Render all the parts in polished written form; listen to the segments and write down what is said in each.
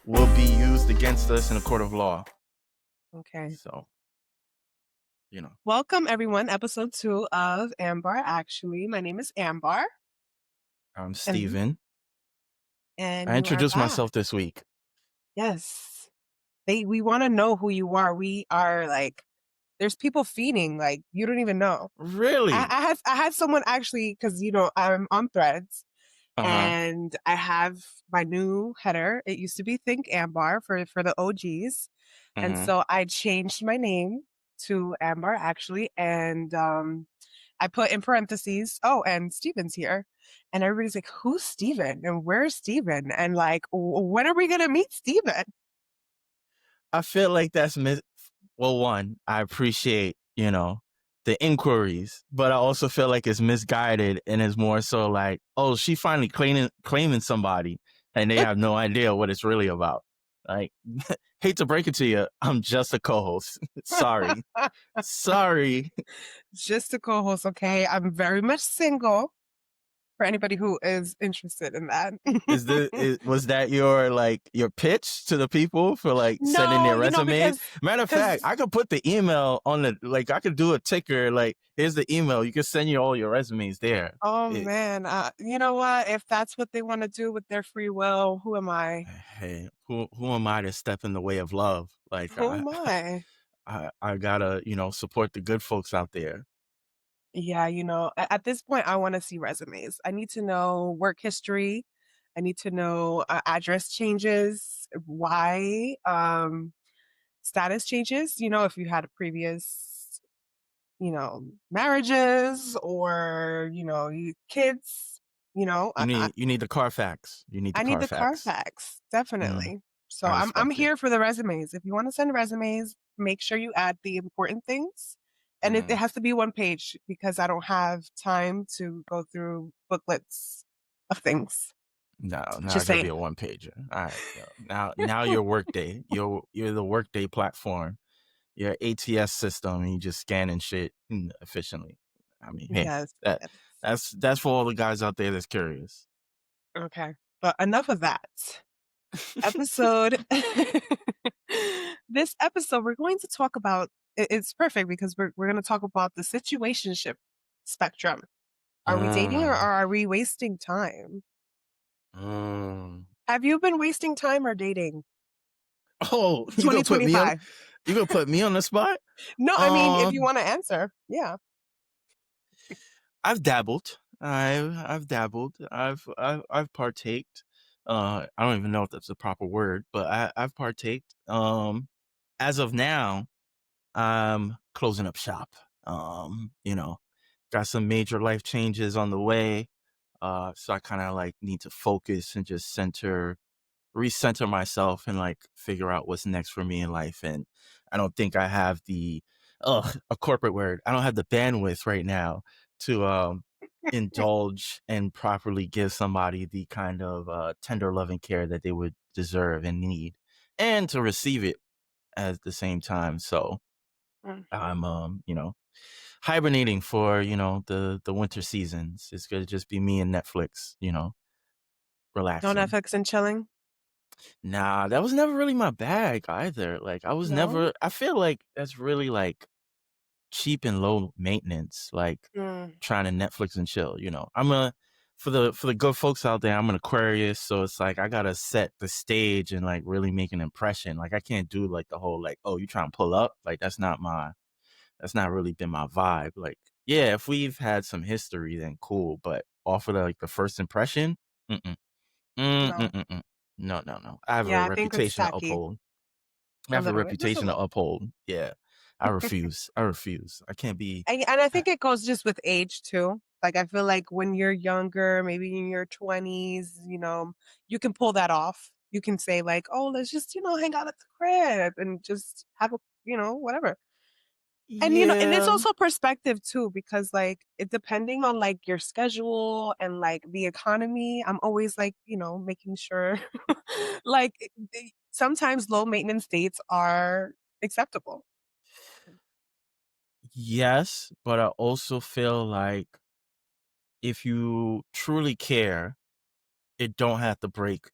will be used against us in a court of law. Okay. So, Welcome, everyone. Episode 2 of Ambar. Actually, my name is Ambar, I'm and Steven. I you are introduced back. myself this week. Yes, we want to know who you are. We are like, there's people feeding like you don't even know. Really? I had someone actually because I'm on Threads Uh-huh. and I have my new header. It used to be Think Ambar for the OGs, and Mm-hmm. so I changed my name to Ambar actually, and I put in parentheses, oh, and Steven's here. And everybody's like, who's Steven? And where's Steven? And like, when are we going to meet Steven? I feel like that's well, one, I appreciate, the inquiries, but I also feel like it's misguided and it's more so like, oh, she finally claiming somebody and they have no idea what it's really about. Like, hate to break it to you, I'm just a co-host. Sorry. Sorry. Just a co host, okay? I'm very much single for anybody who is interested in that. Was that your pitch to the people for like sending No, their resumes? Matter of fact, because I could put the email on I could do a ticker like, here's the email. You can send you all your resumes there. oh man, you know what? If that's what they want to do with their free will, who am I? Hey, who am I to step in the way of love? Like Who am I? I gotta, support the good folks out there. Yeah, at this point, I want to see resumes. I need to know work history. I need to know address changes, why, status changes. If you had a previous, marriages or kids. You need the Carfax. You need the I need the Carfax. Carfax, Mm, definitely. So I I'm respect it. here for the resumes. If you want to send resumes, make sure you add the important things. And it Mm. has to be one page because I don't have time to go through booklets of things. No, I Just gotta be saying. a one pager. All right, yo. Now your workday. You're the workday platform. Your ATS system, and you just scanning shit efficiently. I mean, hey, Yes. that Yes. that's for all the guys out there that's curious. Okay. But enough of that. Episode This episode we're going to talk about it's perfect because we're going to talk about the situationship spectrum. Are we dating or Mm, are we wasting time? mm. Have you been wasting time or dating? Oh, you gonna put me on? 2025. You gonna put me on the spot? No, I mean, if you Um, want to answer, yeah. I've dabbled. I've dabbled. I've partaked. I don't even know if that's the proper word, but I've partaked. As of now, I'm closing up shop. Got some major life changes on the way. So I kind of like need to focus and just recenter myself and like figure out what's next for me in life. And I don't think I have a corporate word. I don't have the bandwidth right now to indulge and properly give somebody the kind of tender loving care that they would deserve and need, and to receive it at the same time. So Mm. I'm hibernating for the winter seasons. It's gonna just be me and Netflix, No relaxing. Netflix and chilling? Nah, that was never really my bag either. Like No? I feel like that's really like cheap and low maintenance, like Mm. trying to Netflix and chill, for the good folks out there, I'm an Aquarius, so it's like I gotta set the stage and like really make an impression. Like I can't do like the whole like, oh, you trying to pull up? Like that's not really been my vibe. Like, yeah, if we've had some history, then cool. But off of the first impression, mm-mm. No. Mm-mm-mm-mm. No, no, no. I have a Yeah, I think it's reputation to tacky uphold. I a have a little bit, just a reputation to little. uphold. Yeah. I refuse. I refuse. I can't be. And I I, think it goes just with age too. Like I feel like when you're younger, maybe in your 20s, you can pull that off. You can say like, "Oh, let's just, hang out at the crib and just have a, whatever." And it's yeah. also perspective too, because like it depending on like your schedule and like the economy, I'm always like, making sure like sometimes low maintenance dates are acceptable. Yes, but I also feel like if you truly care, it don't have to break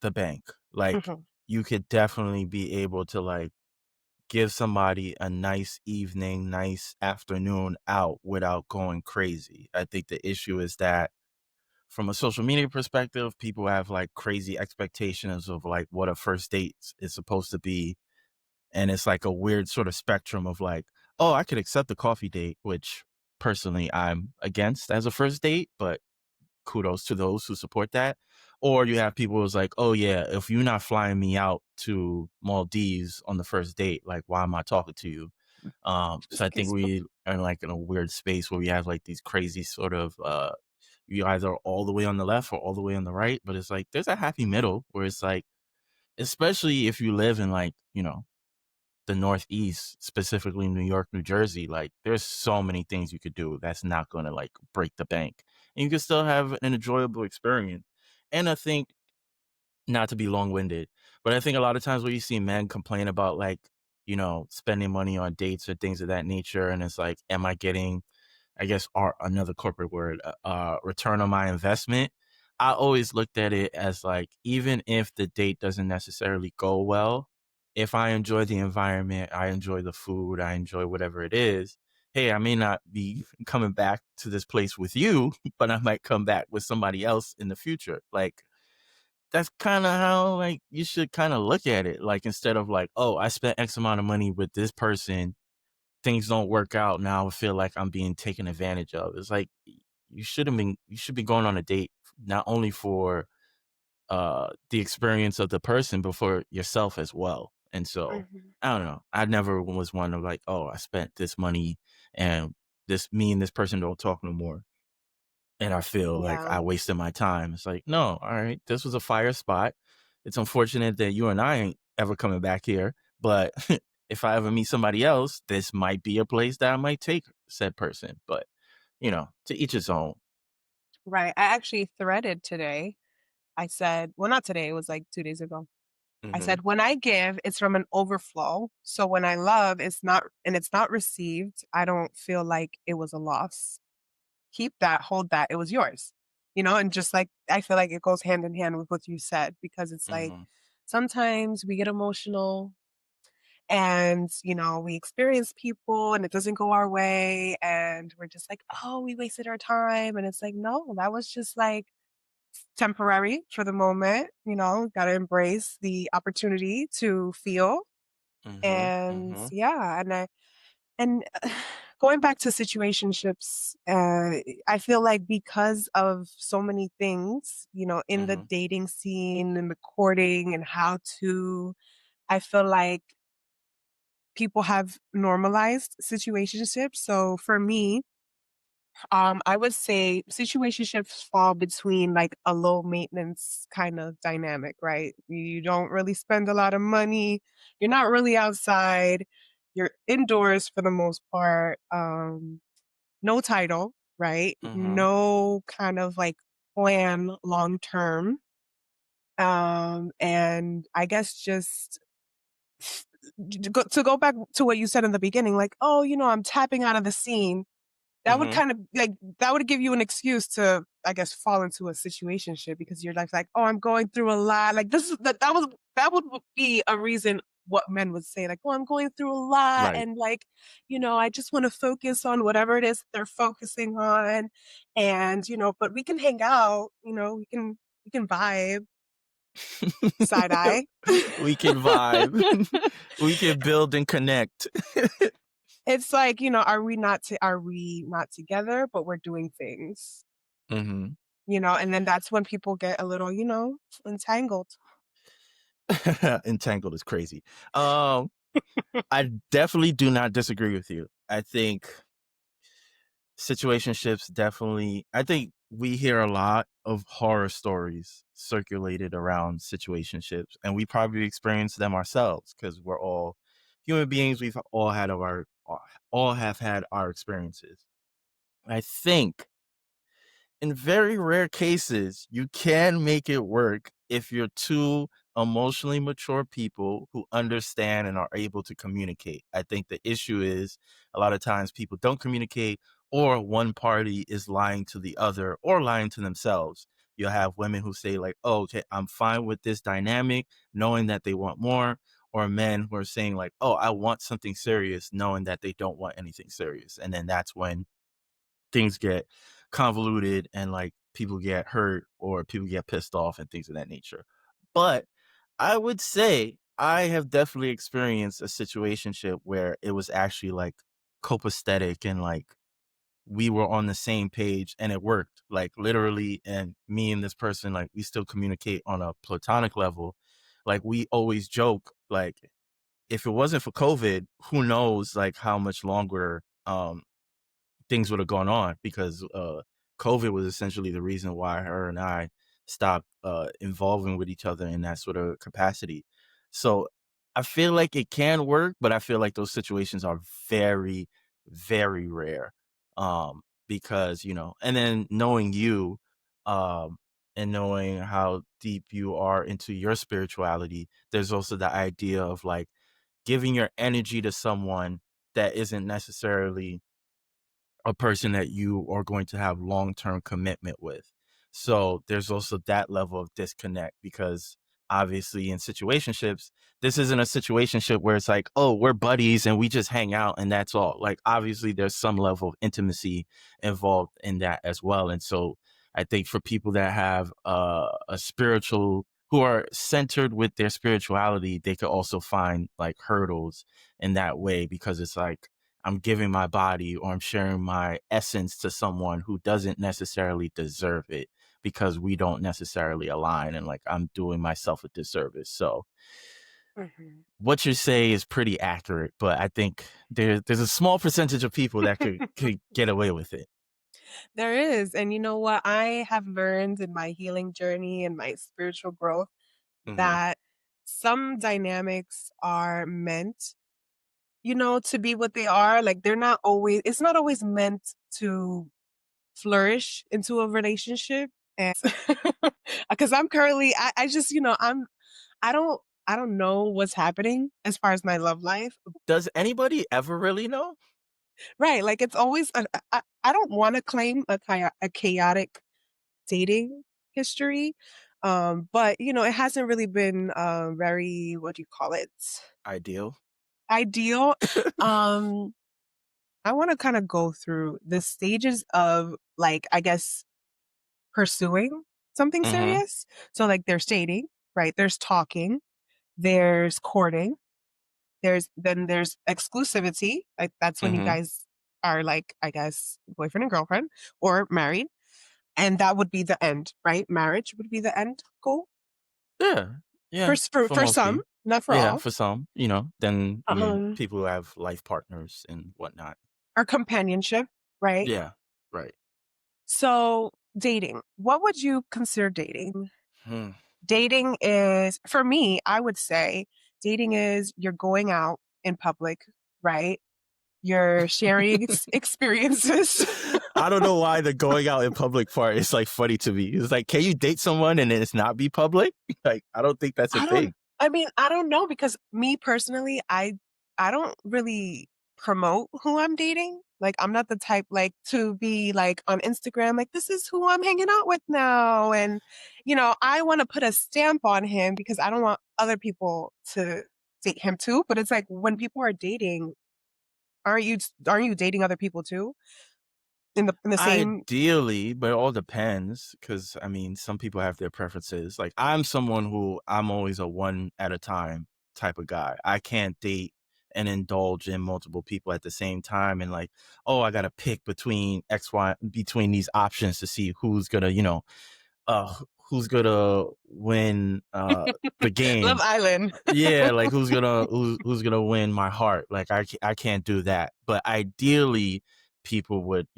the bank. Like Mhm. you could definitely be able to like give somebody a nice evening, nice afternoon out without going crazy. I think the issue is that from a social media perspective, people have like crazy expectations of like what a first date is supposed to be. And it's like a weird sort of spectrum of like, oh, I could accept a coffee date, which personally I'm against as a first date, but kudos to those who support that. Or you have people who's like, oh yeah, if you're not flying me out to Maldives on the first date, like why am I talking to you? So I think Excuse me. we are like in a weird space where we have like these crazy sort of you either all the way on the left or all the way on the right, but it's like there's a happy middle where it's like, especially if you live in like, the Northeast, specifically New York, New Jersey, like there's so many things you could do that's not going to like break the bank. And you can still have an enjoyable experience. And I think, not to be long-winded, but I think a lot of times when you see men complain about like, spending money on dates or things of that nature, and it's like, am I getting, I guess, another corporate word, return on my investment? I always looked at it as like, even if the date doesn't necessarily go well, if I enjoy the environment, I enjoy the food, I enjoy whatever it is. Hey, I may not be coming back to this place with you, but I might come back with somebody else in the future. Like, that's kind of how like you should kind of look at it. Like, instead of like, oh, I spent X amount of money with this person, things don't work out, now I feel like I'm being taken advantage of. It's like you should be going on a date not only for the experience of the person, but for yourself as well. And so Mhm. I don't know. I never was one of like, oh, I spent this money and me and this person don't talk no more. And I feel like Yeah. I wasted my time. It's like, no, all right, this was a fire spot. It's unfortunate that you and I ain't ever coming back here, but if I ever meet somebody else, this might be a place that I might take said person. But, to each his own. Right. I actually threaded today. I said, well, not today, it was like 2 days ago. I Mhm. said, "When I give, it's from an overflow. So when I love, it's not received, I don't feel like it was a loss. Keep that, hold that, it was yours." And just like I feel like it goes hand in hand with what you said because it's like Mhm. sometimes we get emotional and, we experience people and it doesn't go our way and we're just like, "Oh, we wasted our time." And it's like, "No, that was just like temporary for the moment, gotta embrace the opportunity to feel." Mhm. And Mhm. yeah, and going back to situationships, I feel like because of so many things, in the Mhm. dating scene and the courting and how to, I feel like people have normalized situationships. So for me, I would say situationships fall between like a low maintenance kind of dynamic, right? You don't really spend a lot of money. You're not really outside. You're indoors for the most part. No title, right? Mhm. No kind of like plan long term. And I guess just to go back to what you said in the beginning, like, oh, I'm tapping out of the scene. That would Mhm. kind of like that would give you an excuse to, I guess, fall into a situationship because you're like, "Oh, I'm going through a lot." Like this is that would be a reason what men would say, like, "Oh, I'm going through a lot Right. and like, I just want to focus on whatever it is they're focusing on." And, but we can hang out, we can vibe, side eye. We can vibe. We can build and connect. It's like, are we not together, but we're doing things, Mhm. and then that's when people get a little, entangled. Entangled is crazy. Um, I definitely do not disagree with you. I think situationships definitely, I think we hear a lot of horror stories circulated around situationships, and we probably experience them ourselves because we're all human beings. We've all have had our experiences. I think in very rare cases, you can make it work if you're two emotionally mature people who understand and are able to communicate. I think the issue is a lot of times people don't communicate, or one party is lying to the other or lying to themselves. you'll have women who say like, oh, okay, I'm fine with this dynamic, knowing that they want more, or men who are saying like, oh, I want something serious, knowing that they don't want anything serious. And then that's when things get convoluted and like people get hurt or people get pissed off and things of that nature. But I would say I have definitely experienced a situationship where it was actually like copacetic and like we were on the same page and it worked like literally. And me and this person, like we still communicate on a platonic level. Like we always joke, like if it wasn't for COVID, who knows like how much longer things would have gone on because COVID was essentially the reason why her and I stopped involving with each other in that sort of capacity. So I feel like it can work, but I feel like those situations are very, very rare. Because, and then knowing you, um, and knowing how deep you are into your spirituality, there's also the idea of like giving your energy to someone that isn't necessarily a person that you are going to have long-term commitment with. So there's also that level of disconnect because obviously in situationships, this isn't a situationship where it's like, oh, we're buddies and we just hang out and that's all. Like obviously there's some level of intimacy involved in that as well. And so I think for people that have a spiritual who are centered with their spirituality, they could also find like hurdles in that way because it's like I'm giving my body or I'm sharing my essence to someone who doesn't necessarily deserve it because we don't necessarily align and like I'm doing myself a disservice. So Mhm. what you say is pretty accurate, but I think there's a small percentage of people that could get away with it. There is, and you know what? I have learned in my healing journey and my spiritual growth Hmm. that some dynamics are meant, to be what they are. Like, it's not always meant to flourish into a relationship. And because I'm currently, I just, I don't, I don't know what's happening as far as my love life. Does anybody ever really know? Right. Like, it's always, I don't want to claim a chaotic dating history. But it hasn't really been very, what do you call it? Ideal. Ideal. Um, I want to kind of go through the stages of like, I guess, pursuing something Hmm. serious. So like there's dating, right? There's talking, there's courting, there's exclusivity. Like that's when you Hmm. guys are like, I guess, boyfriend and girlfriend or married. And that would be the end, right? Marriage would be the end goal Yeah. for Yeah. For for most some, people. not for Yeah. all. For some, then, Um, people who have life partners and whatnot. or companionship, right? Yeah. Right. So dating, what would you consider dating? Hmm. Dating is, for me, I would say dating is you're going out in public, right? You're sharing experiences. I don't know why the going out in public part is like funny to me. It's like, can you date someone and it's not be public? Like, I don't think that's a I don't thing. I mean, I don't know because me personally, I don't really promote who I'm dating. Like I'm not the type like to be like on Instagram like this is who I'm hanging out with now and I want to put a stamp on him because I don't want other people to date him too, but it's like when people are dating, aren't you dating other people too in the same. Ideally, but it all depends because I mean, some people have their preferences. Like, I'm someone who I'm always a one at a time type of guy. I can't date and indulge in multiple people at the same time and like, oh, I gotta pick between these options to see who's gonna, who's gonna win the Love game. Island. Yeah, like who's gonna win my heart? Like I can't do that. But ideally, people would,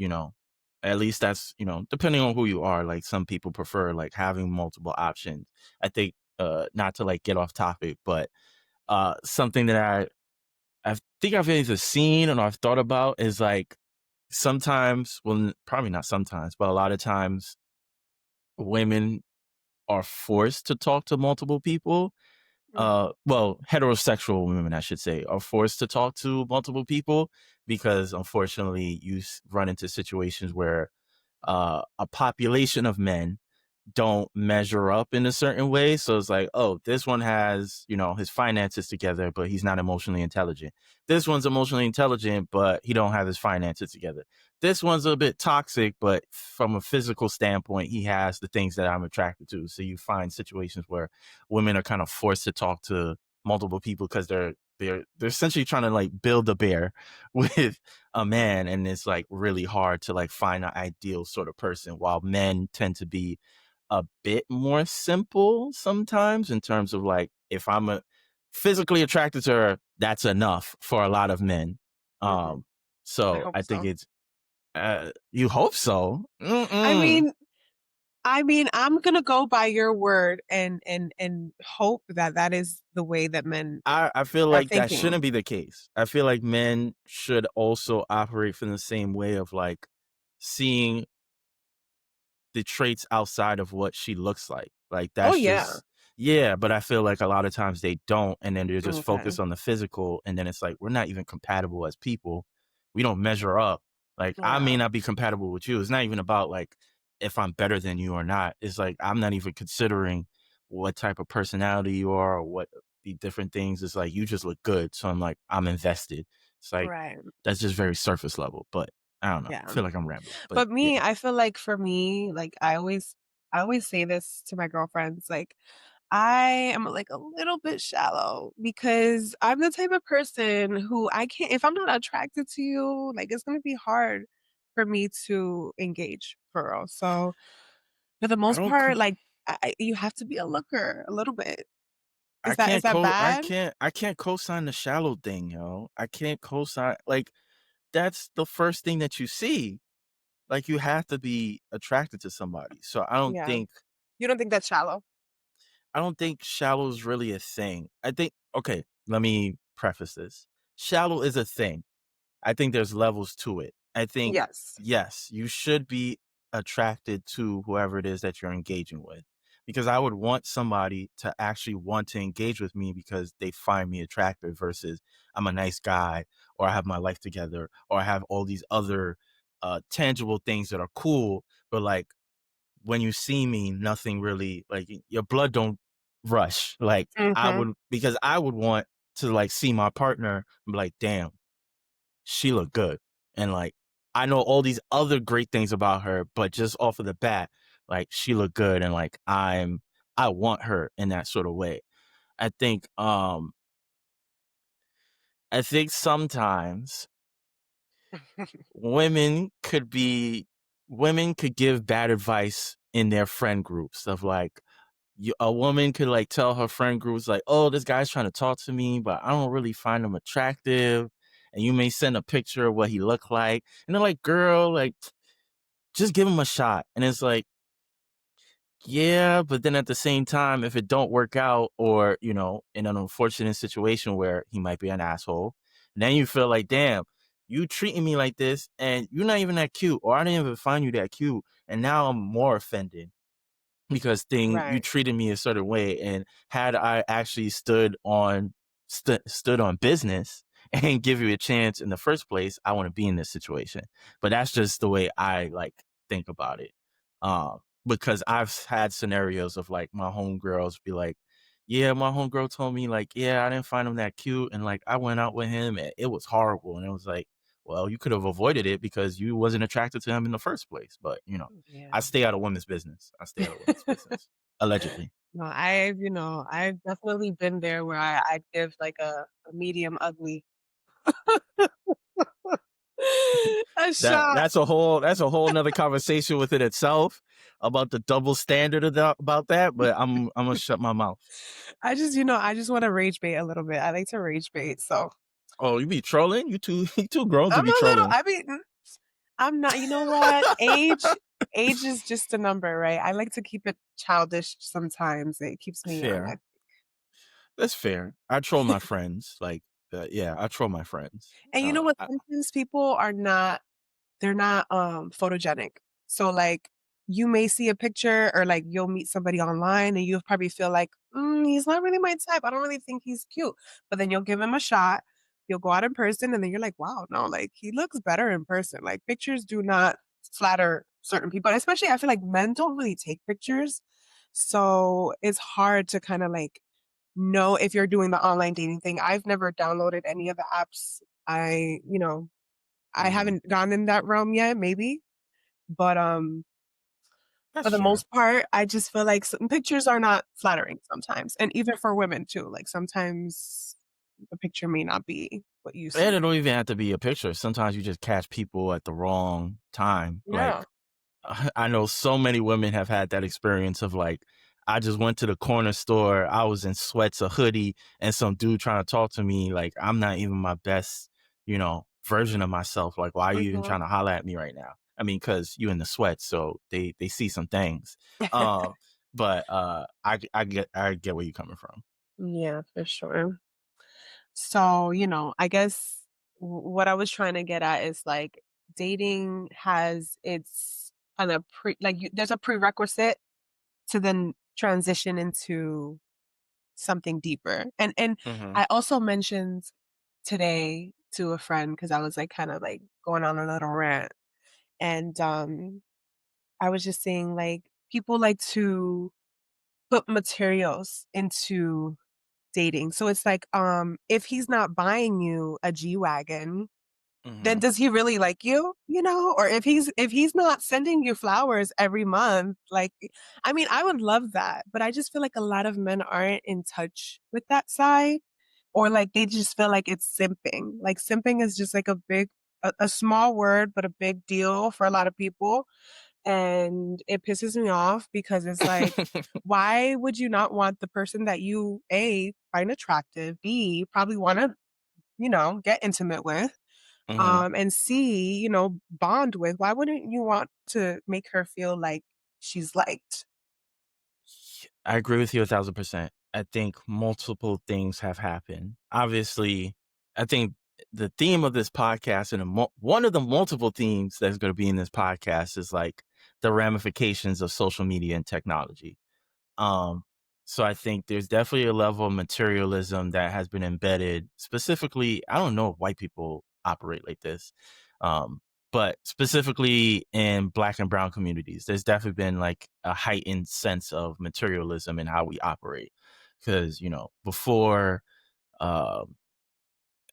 at least that's, depending on who you are. Like some people prefer like having multiple options. I think not to like get off topic, but something that I think I've either seen and I've thought about is like sometimes, well, probably not sometimes, but a lot of times women are forced to talk to multiple people. Well, heterosexual women, I should say, are forced to talk to multiple people because unfortunately you run into situations where a population of men don't measure up in a certain way. So it's like, oh, this one has, his finances together, but he's not emotionally intelligent. This one's emotionally intelligent, but he don't have his finances together. This one's a bit toxic, but from a physical standpoint, he has the things that I'm attracted to. So you find situations where women are kind of forced to talk to multiple people because they're essentially trying to like build a bear with a man, and it's like really hard to like find an ideal sort of person, while men tend to be a bit more simple sometimes in terms of like, if I'm physically attracted to her, that's enough for a lot of men. Mhm. Um, I so hope I think so. it's you hope so. I Mm-mm. mean I'm gonna go by your word and hope that that is the way that men I feel are like that thinking. shouldn't be the case. I feel like men should also operate from the same way of like seeing the traits outside of what she looks like. Like Oh, that's yeah. just yeah, but I feel like a lot of times they don't, and then they're just Okay. focused on the physical, and then it's like we're not even compatible as people. We don't measure up. Like I may Yeah. not be compatible with you. It's not even about like if I'm better than you or not. It's like I'm not even considering what type of personality you are or what the different things. It's like you just look good, so I'm like I'm invested. It's like Right. that's just very surface level, but I don't know. I Yeah. feel like I'm rambling, but But yeah. me, I feel like for me, like I always say this to my girlfriends, like I am like a little bit shallow because I'm the type of person who I can't if I'm not attracted to you, like it's gonna be hard for me to engage for real. So for the I most don't part, like you have to be a looker a little bit. Is that bad? I can't co-sign the shallow thing, yo. I can't co-sign like that's the first thing that you see. Like you have to be attracted to somebody. So Yeah. You don't think that's shallow? I don't think shallow is really a thing. I think okay, let me preface this. Shallow is a thing. I think there's levels to it. I think, Yes. yes, you should be attracted to whoever it is that you're engaging with. Because I would want somebody to actually want to engage with me because they find me attractive versus I'm a nice guy or I have my life together or I have all these other tangible things that are cool. But like when you see me, nothing really like your blood don't rush. Like I Mhm. would because I would want to like see my partner and be like, damn, she looked good. And like I know all these other great things about her, but just off of the bat, like she looked good and like I want her in that sort of way. I think I think sometimes women could be women could give bad advice in their friend groups of like a woman could like tell her friend groups like, "Oh, this guy's trying to talk to me, but I don't really find him attractive." And you may send a picture of what he looked like, and they're like, "Girl, like, just give him a shot." And it's like, yeah, but then at the same time, if it don't work out, or in an unfortunate situation where he might be an asshole, then you feel like, damn, you treating me like this, and you're not even that cute, or I didn't even find you that cute, and now I'm more offended because you Right. treated me a certain way, and had I actually stood on business and give you a chance in the first place, I want to be in this situation. But that's just the way I like think about it. Because I've had scenarios of like my homegirls be like, yeah, my homegirl told me like, yeah, I didn't find him that cute, and like I went out with him and it was horrible, and it was like, well, you could have avoided it because you wasn't attracted to him in the first place. But Yeah. I stay out of women's business. I stay out of women's business. Allegedly. No, I've definitely been there where I'd give like a medium ugly a shot. That's a whole nother conversation within itself about the double standard about that, but I'm gonna shut my mouth. I just wanna rage bait a little bit. I like to rage bait, so Oh, you be trolling? You too you too grown to I'm be a little trolling. I'm not you know what? Age is just a number, right? I like to keep it childish sometimes. It keeps me young. Fair. That's fair. I troll my friends. Like yeah, I troll my friends. And you know what? Sometimes people are not they're not, photogenic. So, like, you may see a picture or, like, you'll meet somebody online and you'll probably feel like, he's not really my type. I don't really think he's cute." But then you'll give him a shot. You'll go out in person, and then you're like, "Wow, no, like, he looks better in person." Like, pictures do not flatter certain people. And especially I feel like men don't really take pictures. So it's hard to kind of like know if you're doing the online dating thing. I've never downloaded any of the apps. I Mhm. haven't gone in that realm yet, maybe. But for That's the true. most part, I just feel like some pictures are not flattering sometimes. And even for women too. Like sometimes the picture may not be what you And see. it don't even have to be a picture. Sometimes you just catch people at the wrong time. Yeah. Like, I know so many women have had that experience of like, I just went to the corner store, I was in sweats, a hoodie, and some dude trying to talk to me. Like, I'm not even my best, version of myself. Like, why are you even Mhm. trying to holler at me right now? I mean, because you in the sweats, so they see some things. Um, but I get where you're coming from. Yeah, for sure. So, I guess what I was trying to get at is like dating has its kind of there's a prerequisite to then transition into something deeper. And Hmm. I also mentioned today to a friend because I was like kind of like going on a little rant and I was just saying like people like to put materials into dating. So it's like, if he's not buying you a G-Wagon, then Hmm. does he really like you? Or if he's not sending you flowers every month, like I mean, I would love that, but I just feel like a lot of men aren't in touch with that side, or like they just feel like it's simping. Like simping is just like a small word, but a big deal for a lot of people. And it pisses me off because it's like, why would you not want the person that you A, find attractive, B, probably want to, get intimate with, Hmm. and C, bond with? Why wouldn't you want to make her feel like she's liked? I agree with you 1,000%. I think multiple things have happened. Obviously, I think the theme of this podcast and one of the multiple themes that's going to be in this podcast is like the ramifications of social media and technology. Um, so I think there's definitely a level of materialism that has been embedded. Specifically, I don't know if white people operate like this, um, but specifically in Black and Brown communities, there's definitely been like a heightened sense of materialism in how we operate. Because before, um,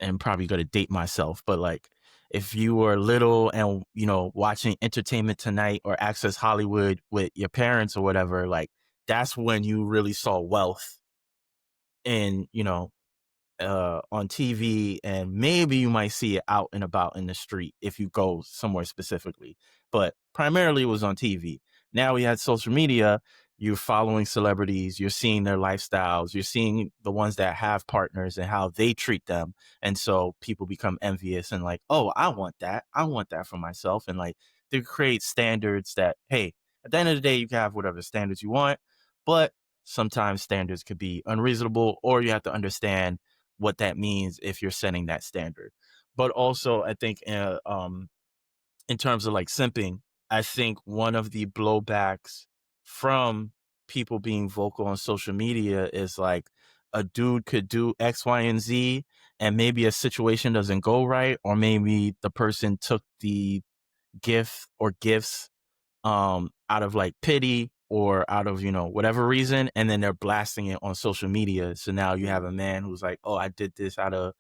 and probably going to date myself, but like if you were little and watching Entertainment Tonight or Access Hollywood with your parents or whatever, like that's when you really saw wealth in on TV, and maybe you might see it out and about in the street if you go somewhere specifically. But primarily it was on TV. Now we had social media. You're following celebrities, you're seeing their lifestyles, you're seeing the ones that have partners and how they treat them. And so people become envious and like, oh, I want that. I want that for myself. And like they create standards that, hey, at the end of the day, you can have whatever standards you want, but sometimes standards could be unreasonable, or you have to understand what that means if you're setting that standard. But also, I think in terms of like simping, I think one of the blowbacks from people being vocal on social media is like a dude could do X, Y, and Z, and maybe a situation doesn't go right, or maybe the person took the gift or gifts out of like pity or out of whatever reason, and then they're blasting it on social media. So now you have Mm. a man who's like, oh, I did this out of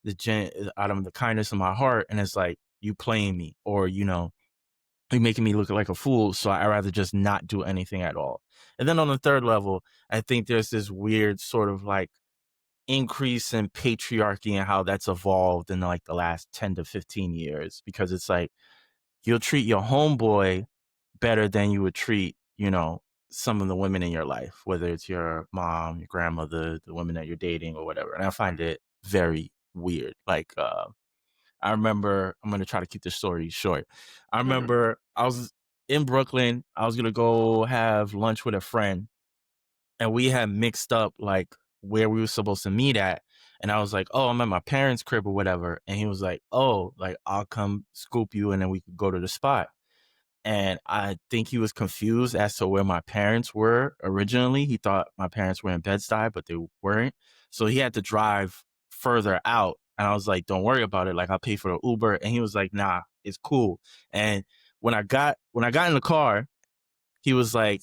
the kindness of my heart, and it's like you playing me, or you making me look like a fool, so I rather just not do anything at all. And then on the third level, I think there's this weird sort of like increase in patriarchy and how that's evolved in like the last 10 to 15 years, because it's like you'll treat your homeboy better than you would treat, some of the women in your life, whether it's your mom, your grandmother, the women that you're dating or whatever. And I find it very weird. Like, I remember, I'm going to try to keep this story short. I Mhm. remember I was in Brooklyn. I was going to go have lunch with a friend, and we had mixed up like where we were supposed to meet at. And I was like, oh, I'm at my parents' crib or whatever. And he was like, oh, like I'll come scoop you and then we could go to the spot. And I think he was confused as to where my parents were originally. He thought my parents were in Bed-Stuy, but they weren't. So he had to drive further out. And I was like, don't worry about it. Like, I'll pay for the Uber. And he was like, nah, it's cool. And when I got in the car, he was like,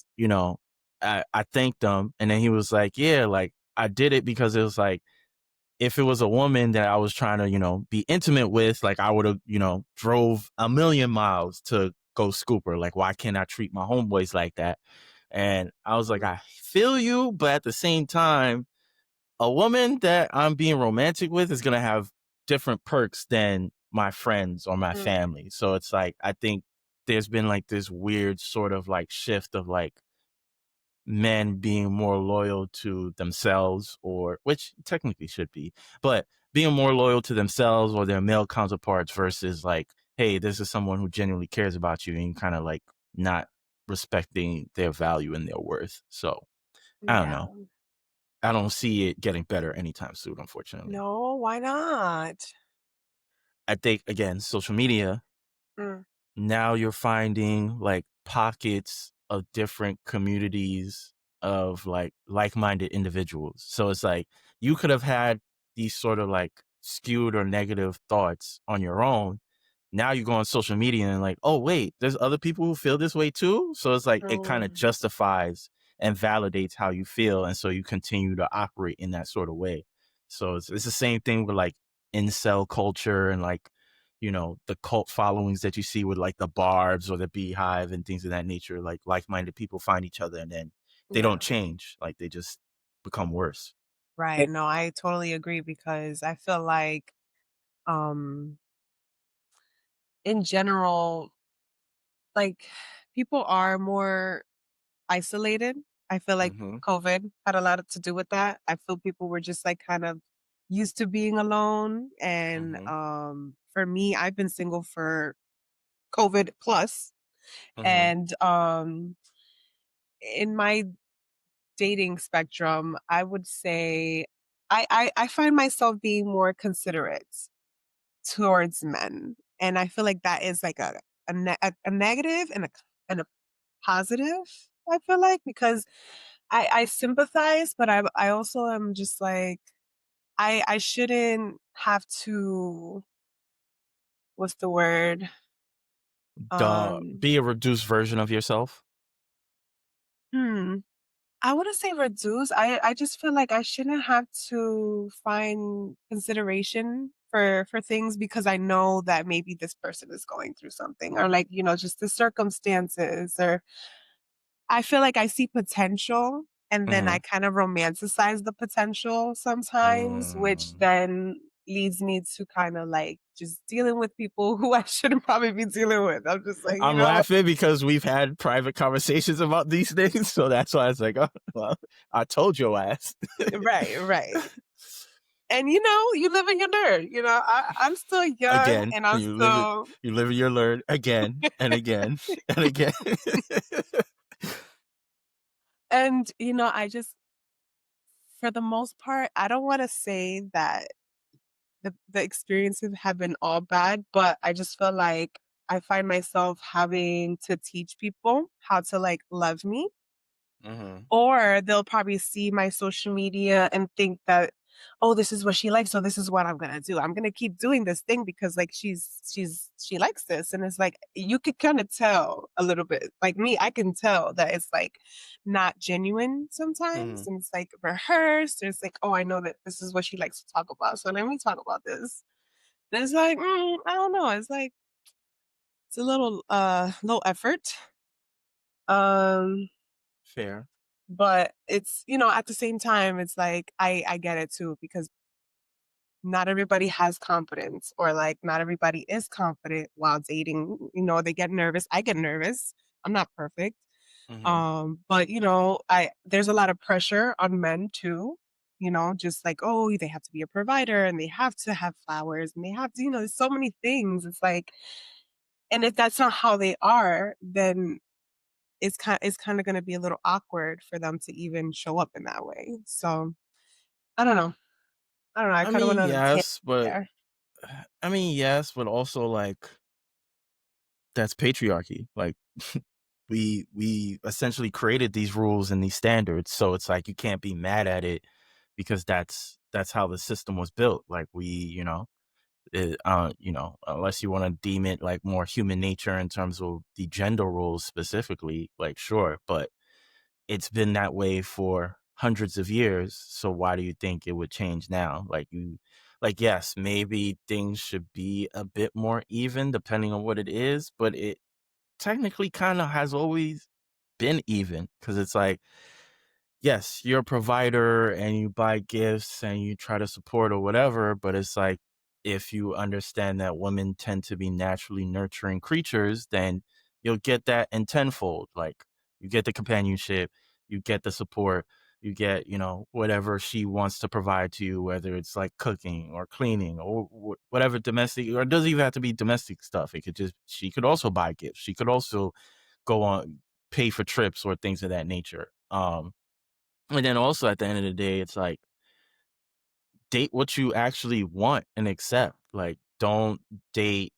I thanked him, and then he was like, yeah, like I did it because it was like if it was a woman that I was trying to, be intimate with, like I would have, drove a million miles to go scoop her. Like, why can't I treat my homeboys like that? And I was like, Mhm. I feel you, but at the same time, a woman that I'm being romantic with is gonna have different perks than my friends or my Mm, family. So it's like I think there's been like this weird sort of like shift of like men being more loyal to themselves, or which technically should be, but being more loyal to themselves or their male counterparts versus like, hey, this is someone who genuinely cares about you, and kind of like not respecting their value and their worth. So I don't yeah. know. I don't see it getting better anytime soon, unfortunately. No, why not? I think again, social media, Mm, now you're finding like pockets of different communities of like-minded individuals. So it's like you could have had these sort of like skewed or negative thoughts on your own. Now you go on social media and like, oh wait, there's other people who feel this way too. So it's like it kind of mm, justifies and validates how you feel. And so you continue to operate in that sort of way. So it's the same thing with like incel culture and like the cult followings that you see with like the Barbs or the Beehive and things of that nature. Like-minded people find each other and then they don't yeah. change. Like they just become worse. Right. No, I totally agree because I feel like, um, in general, like people are more isolated. I feel like Mm-hmm. COVID had a lot to do with that. I feel people were just like kind of used to being alone. And Mm-hmm. for me, I've been single for COVID plus. Mm-hmm. And in my dating spectrum, I would say I find myself being more considerate towards men. And I feel like that is like a negative and a positive, I feel like, because I sympathize, but I also am just like, I shouldn't have to, what's the word? Um, Be a reduced version of yourself. hmm, I wouldn't say reduce. I just feel like I shouldn't have to find consideration for things because I know that maybe this person is going through something, or like, just the circumstances, or I feel like I see potential and then I Mm-hmm. kind of romanticize the potential sometimes, which Mm. then leads me to kind of like just dealing with people who I shouldn't probably be dealing with. I'm just like, I'm laughing because we've had private conversations about these things. So that's why it's like, oh, well, I told your ass. right, right. And you live and you learn. I'm still young Again, and I'm still you live and you learn again and again and again. and I just for the most part, I don't want to say that the experiences have been all bad, but I just feel like I find myself having to teach people how to like love me, Mhm. or they'll probably see my social media and think that, oh, this is what she likes, so this is what I'm gonna do. I'm gonna keep doing this thing because like she likes this. And it's like you could kind of tell a little bit. Like me, I can tell that it's like not genuine sometimes. Mhm. And it's like rehearsed. It's like, oh, I know that this is what she likes to talk about. So let me talk about this. And it's like, I don't know. It's like it's a little low effort. Um Fair. But it's, at the same time, it's like I get it too because not everybody has confidence, or like not everybody is confident while dating. They get nervous. I get nervous. I'm not perfect. Mhm. But I there's a lot of pressure on men too. Just like, oh, they have to be a provider and they have to have flowers and they have to, there's so many things. It's like, and if that's not how they are, then it's kind of going to be a little awkward for them to even show up in that way. So I don't know. I don't know. I I kind of went mean, on a tangent yes, but there. also like that's patriarchy. Like we essentially created these rules and these standards, so it's like you can't be mad at it because that's how the system was built. Like unless you want to deem it like more human nature in terms of the gender roles specifically, like sure, but it's been that way for hundreds of years. So why do you think it would change now? Yes, maybe things should be a bit more even depending on what it is, but it technically kind of has always been even because it's like, yes, you're a provider and you buy gifts and you try to support or whatever, but it's like if you understand that women tend to be naturally nurturing creatures, then you'll get that in tenfold. Like you get the companionship, you get the support, you get, whatever she wants to provide to you, whether it's like cooking or cleaning or whatever domestic, or it doesn't even have to be domestic stuff. She could also buy gifts. She could also go on, pay for trips or things of that nature. And then also at the end of the day, it's like date what you actually want and accept. Like, don't date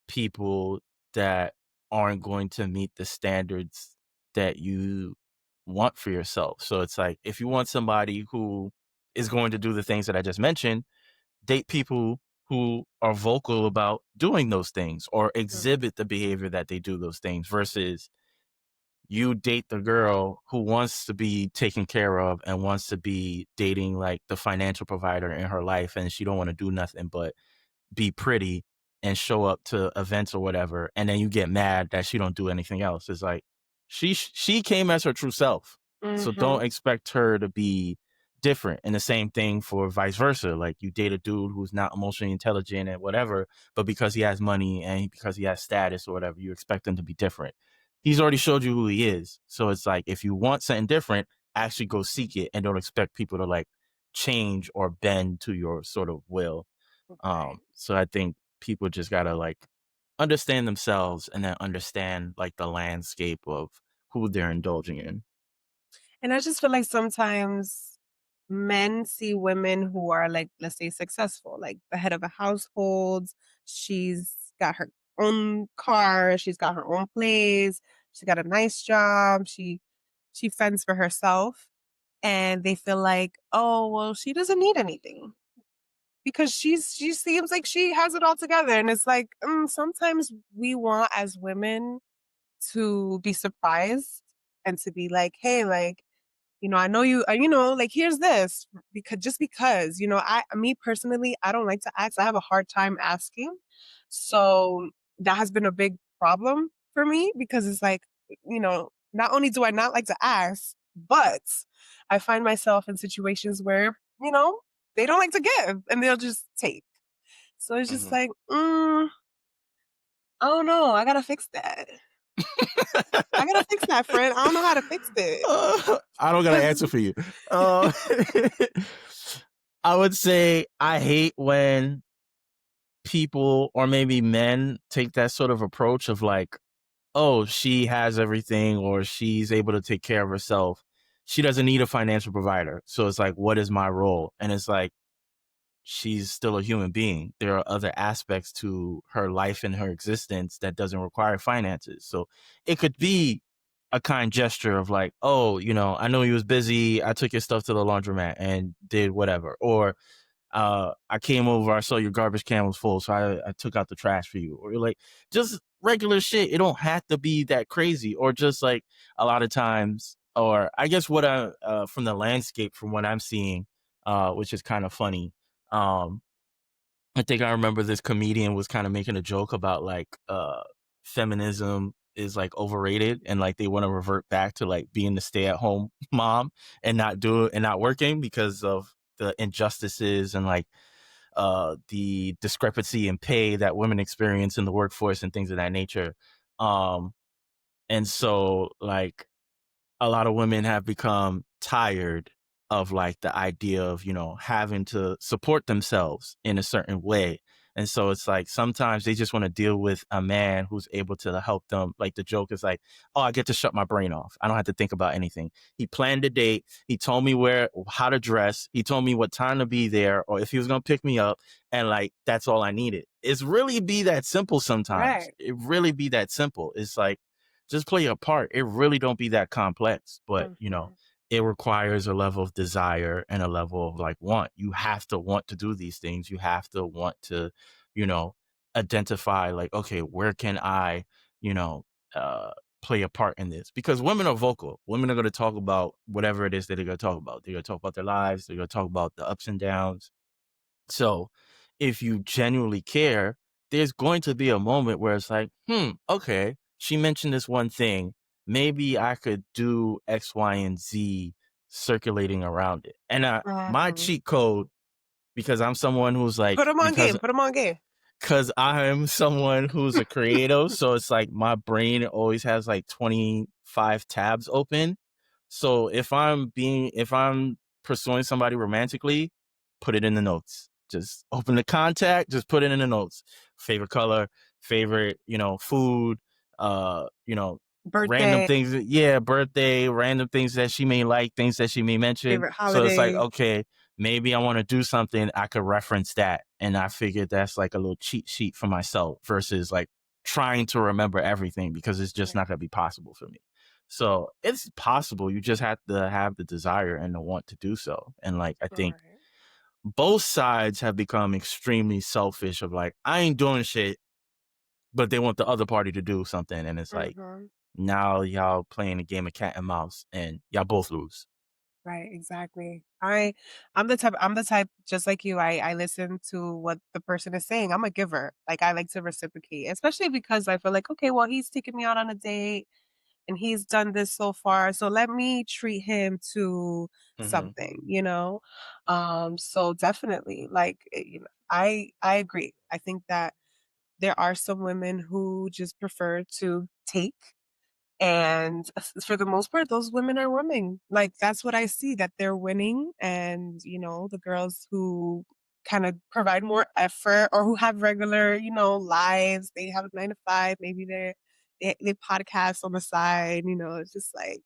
people that aren't going to meet the standards that you want for yourself. So it's like if you want somebody who is going to do the things that I just mentioned, date people who are vocal about doing those things or Mhm. exhibit the behavior that they do those things versus you date the girl who wants to be taken care of and wants to be dating like the financial provider in her life and she don't want to do nothing but be pretty and show up to events or whatever, and then you get mad that she don't do anything else. It's like she came as her true self, so Mhm. don't expect her to be different. And the same thing for vice versa. Like you date a dude who's not emotionally intelligent and whatever, but because he has money and because he has status or whatever, you expect him to be different. He's already showed you who he is. So it's like if you want something different, actually go seek it and don't expect people to like change or bend to your sort of will. Right. So I think people just gotta like understand themselves and then understand like the landscape of who they're indulging in. And I just feel like sometimes men see women who are like, let's say, successful, like the head of a household. She's got her own car, she's got her own place, she's got a nice job, she fends for herself. And they feel like, oh, well, she doesn't need anything because she seems like she has it all together. And it's like, sometimes we want as women to be surprised and to be like, hey, like, I know you, like, here's this because, me personally, I don't like to ask. I have a hard time asking. So that has been a big problem for me because it's like, not only do I not like to ask, but I find myself in situations where, they don't like to give and they'll just take. So it's just Mhm. like, I don't know. I gotta fix that. I gotta fix that, friend. I don't know how to fix it. I don't got an 'Cause answer for you. Uh, I would say I hate when people or maybe men take that sort of approach of like, oh, she has everything or she's able to take care of herself. She doesn't need a financial provider. So it's like, what is my role? And it's like, she's still a human being. There are other aspects to her life and her existence that doesn't require finances. So it could be a kind gesture of like, oh, I know you was busy. I took your stuff to the laundromat and did whatever. Or I came over, I saw your garbage can was full, so I took out the trash for you. Or like just regular shit. It don't have to be that crazy. Or just like a lot of times, or I guess what I from the landscape from what I'm seeing, which is kind of funny. Um, I think I remember this comedian was kind of making a joke about like feminism is like overrated and like they want to revert back to like being the stay-at-home mom and not do it and not working because of the injustices and like the discrepancy in pay that women experience in the workforce and things of that nature. Um and so like a lot of women have become tired of like the idea of, having to support themselves in a certain way. And so it's like sometimes they just want to deal with a man who's able to help them. Like the joke is like, oh, I get to shut my brain off. I don't have to think about anything. He planned a date. He told me how to dress. He told me what time to be there or if he was going to pick me up. And like, that's all I needed. It's really be that simple sometimes. right. It really be that simple. It's like, just play your part. It really don't be that complex, but Mhm. it requires a level of desire and a level of like want. You have to want to do these things. You have to want to, you know, identify like, okay, where can I, you know, uh, play a part in this? Because women are vocal. Women are going to talk about whatever it is that they're going to talk about. They're going to talk about their lives. They're going to talk about the ups and downs. So if you genuinely care, there's going to be a moment where it's like, okay, she mentioned this one thing. Maybe I could do X, Y, and Z circulating around it. And my Mhm. cheat code, because I'm someone who's like, Put 'em on game, put 'em on game. because I'm someone who's a creative, so it's like my brain always has like 25 tabs open. So if I'm pursuing somebody romantically, put it in the notes. Just open the contact, just put it in the notes. Favorite color, favorite, food, you know, random Birthday, things. Yeah, birthday, random things that she may like, things that she may mention. favorite So it's like, holiday. okay, maybe I want to do something, I could reference that. And I figured that's like a little cheat sheet for myself versus like trying to remember everything because it's just Right, not going to be possible for me. So it's possible. You just have to have the desire and the want to do so. And like, I think right. both sides have become extremely selfish of like, I ain't doing shit, but they want the other party to do something. And it's like, Mhm. now y'all playing a game of cat and mouse and y'all both lose. Right, exactly. I'm the type just like you, I listen to what the person is saying. I'm a giver. Like, I like to reciprocate, especially because I feel like, "Okay, well, he's taking me out on a date, and he's done this so far, so let me treat him to Hmm. something," you know? So definitely, like, I agree. I think that there are some women who just prefer to take, and for the most part, those women are winning. Like, that's what I see, that they're winning, and, the girls who kinda provide more effort or who have regular, lives, they have a 9 to 5, maybe they podcast on the side, it's just like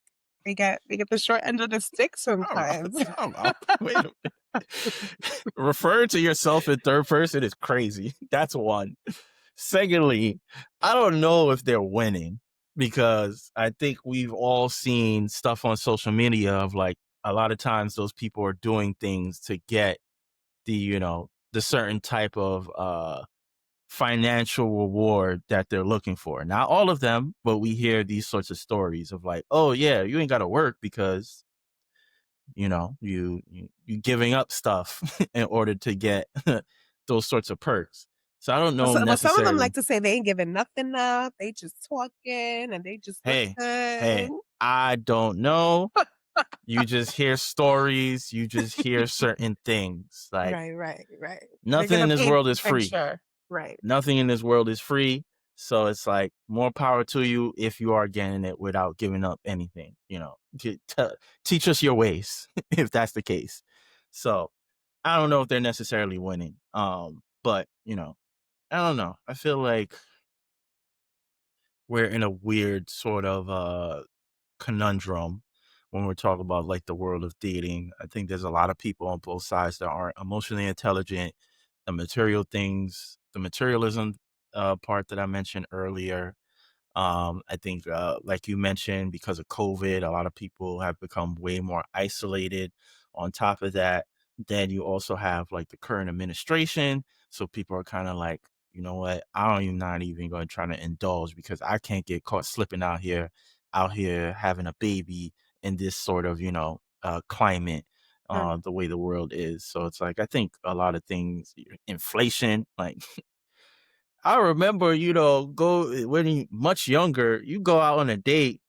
they get the short end of the stick Time out. sometimes. Time out. Wait a minute. Referring to yourself in third person is crazy. That's one. Secondly, I don't know if they're winning because I think we've all seen stuff on social media of like a lot of times those people are doing things to get the certain type of financial reward that they're looking for. Not all of them, but we hear these sorts of stories of like, oh yeah, you ain't got to work because you giving up stuff in order to get those sorts of perks. So I don't But know some of them like necessarily. to say they ain't giving nothing up, they just talking, and they just look Hey, good. hey, I don't know. You just hear stories, you just hear certain things. Like Right, right, right. They're nothing in gonna this paint world the is free. picture. Right. Nothing in this world is free. So it's like more power to you if you are getting it without giving up anything. Teach us your ways if that's the case. So I don't know if they're necessarily winning. But I don't know. I feel like we're in a weird sort of conundrum when we're talking about like the world of dating. I think there's a lot of people on both sides that aren't emotionally intelligent. The material things, the materialism part that I mentioned earlier. I think, like you mentioned, because of COVID, a lot of people have become way more isolated. On top of that, then you also have like the current administration. So people are kind of like, you know what? I'm not even going to try to indulge because I can't get caught slipping out here having a baby in this sort of, climate, Hmm. the way the world is. So it's like, I think a lot of things, inflation, like I remember, go when you much younger, you go out on a date,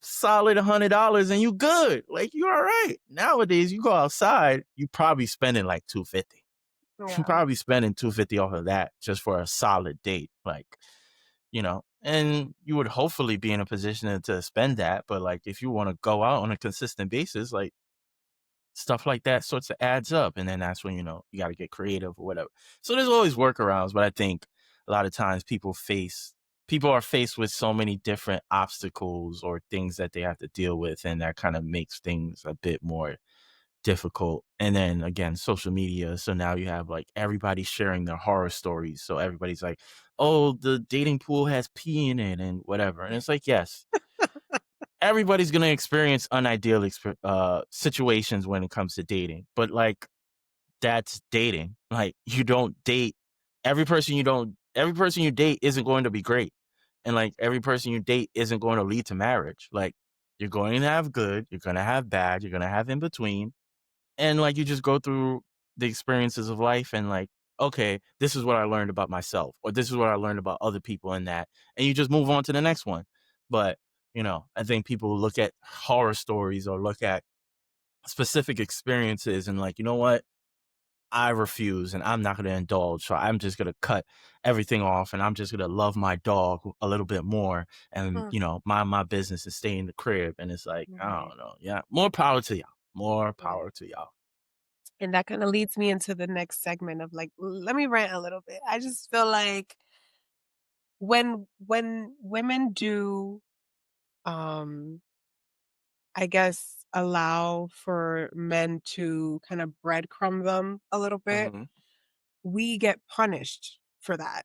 solid $100 and you good. Like you all right. Nowadays, you go outside, you probably spending like 250. You Yeah. probably spending 250 off of that just for a solid date. Like, and you would hopefully be in a position to spend that. But like if you want to go out on a consistent basis, like stuff like that sorts of adds up. And then that's when, you got to get creative or whatever. So there's always workarounds, but I think a lot of times people are faced with so many different obstacles or things that they have to deal with. And that kind of makes things a bit more difficult. And then again, social media. So now you have like everybody sharing their horror stories. So everybody's like, oh, the dating pool has pee in it and whatever. And it's like, yes, everybody's gonna experience unideal situations when it comes to dating, but like that's dating. Like you don't date every person you date isn't going to be great. And like every person you date isn't going to lead to marriage. Like you're going to have good, you're going to have bad, you're going to have in between. And like you just go through the experiences of life and like, okay, this is what I learned about myself, or this is what I learned about other people in that. And you just move on to the next one. But, I think people look at horror stories or look at specific experiences and like, you know what? I refuse and I'm not going to indulge. So I'm just going to cut everything off and I'm just going to love my dog a little bit more and, Mm, mind my business and stay in the crib. And it's like, I right, don't know. Yeah. More power to y'all. More right. power to y'all. And that kinda leads me into the next segment of, like, let me rant a little bit. I just feel like when women do, um, I guess, allow for men to kind of breadcrumb them a little bit, Hmm. we get punished for that.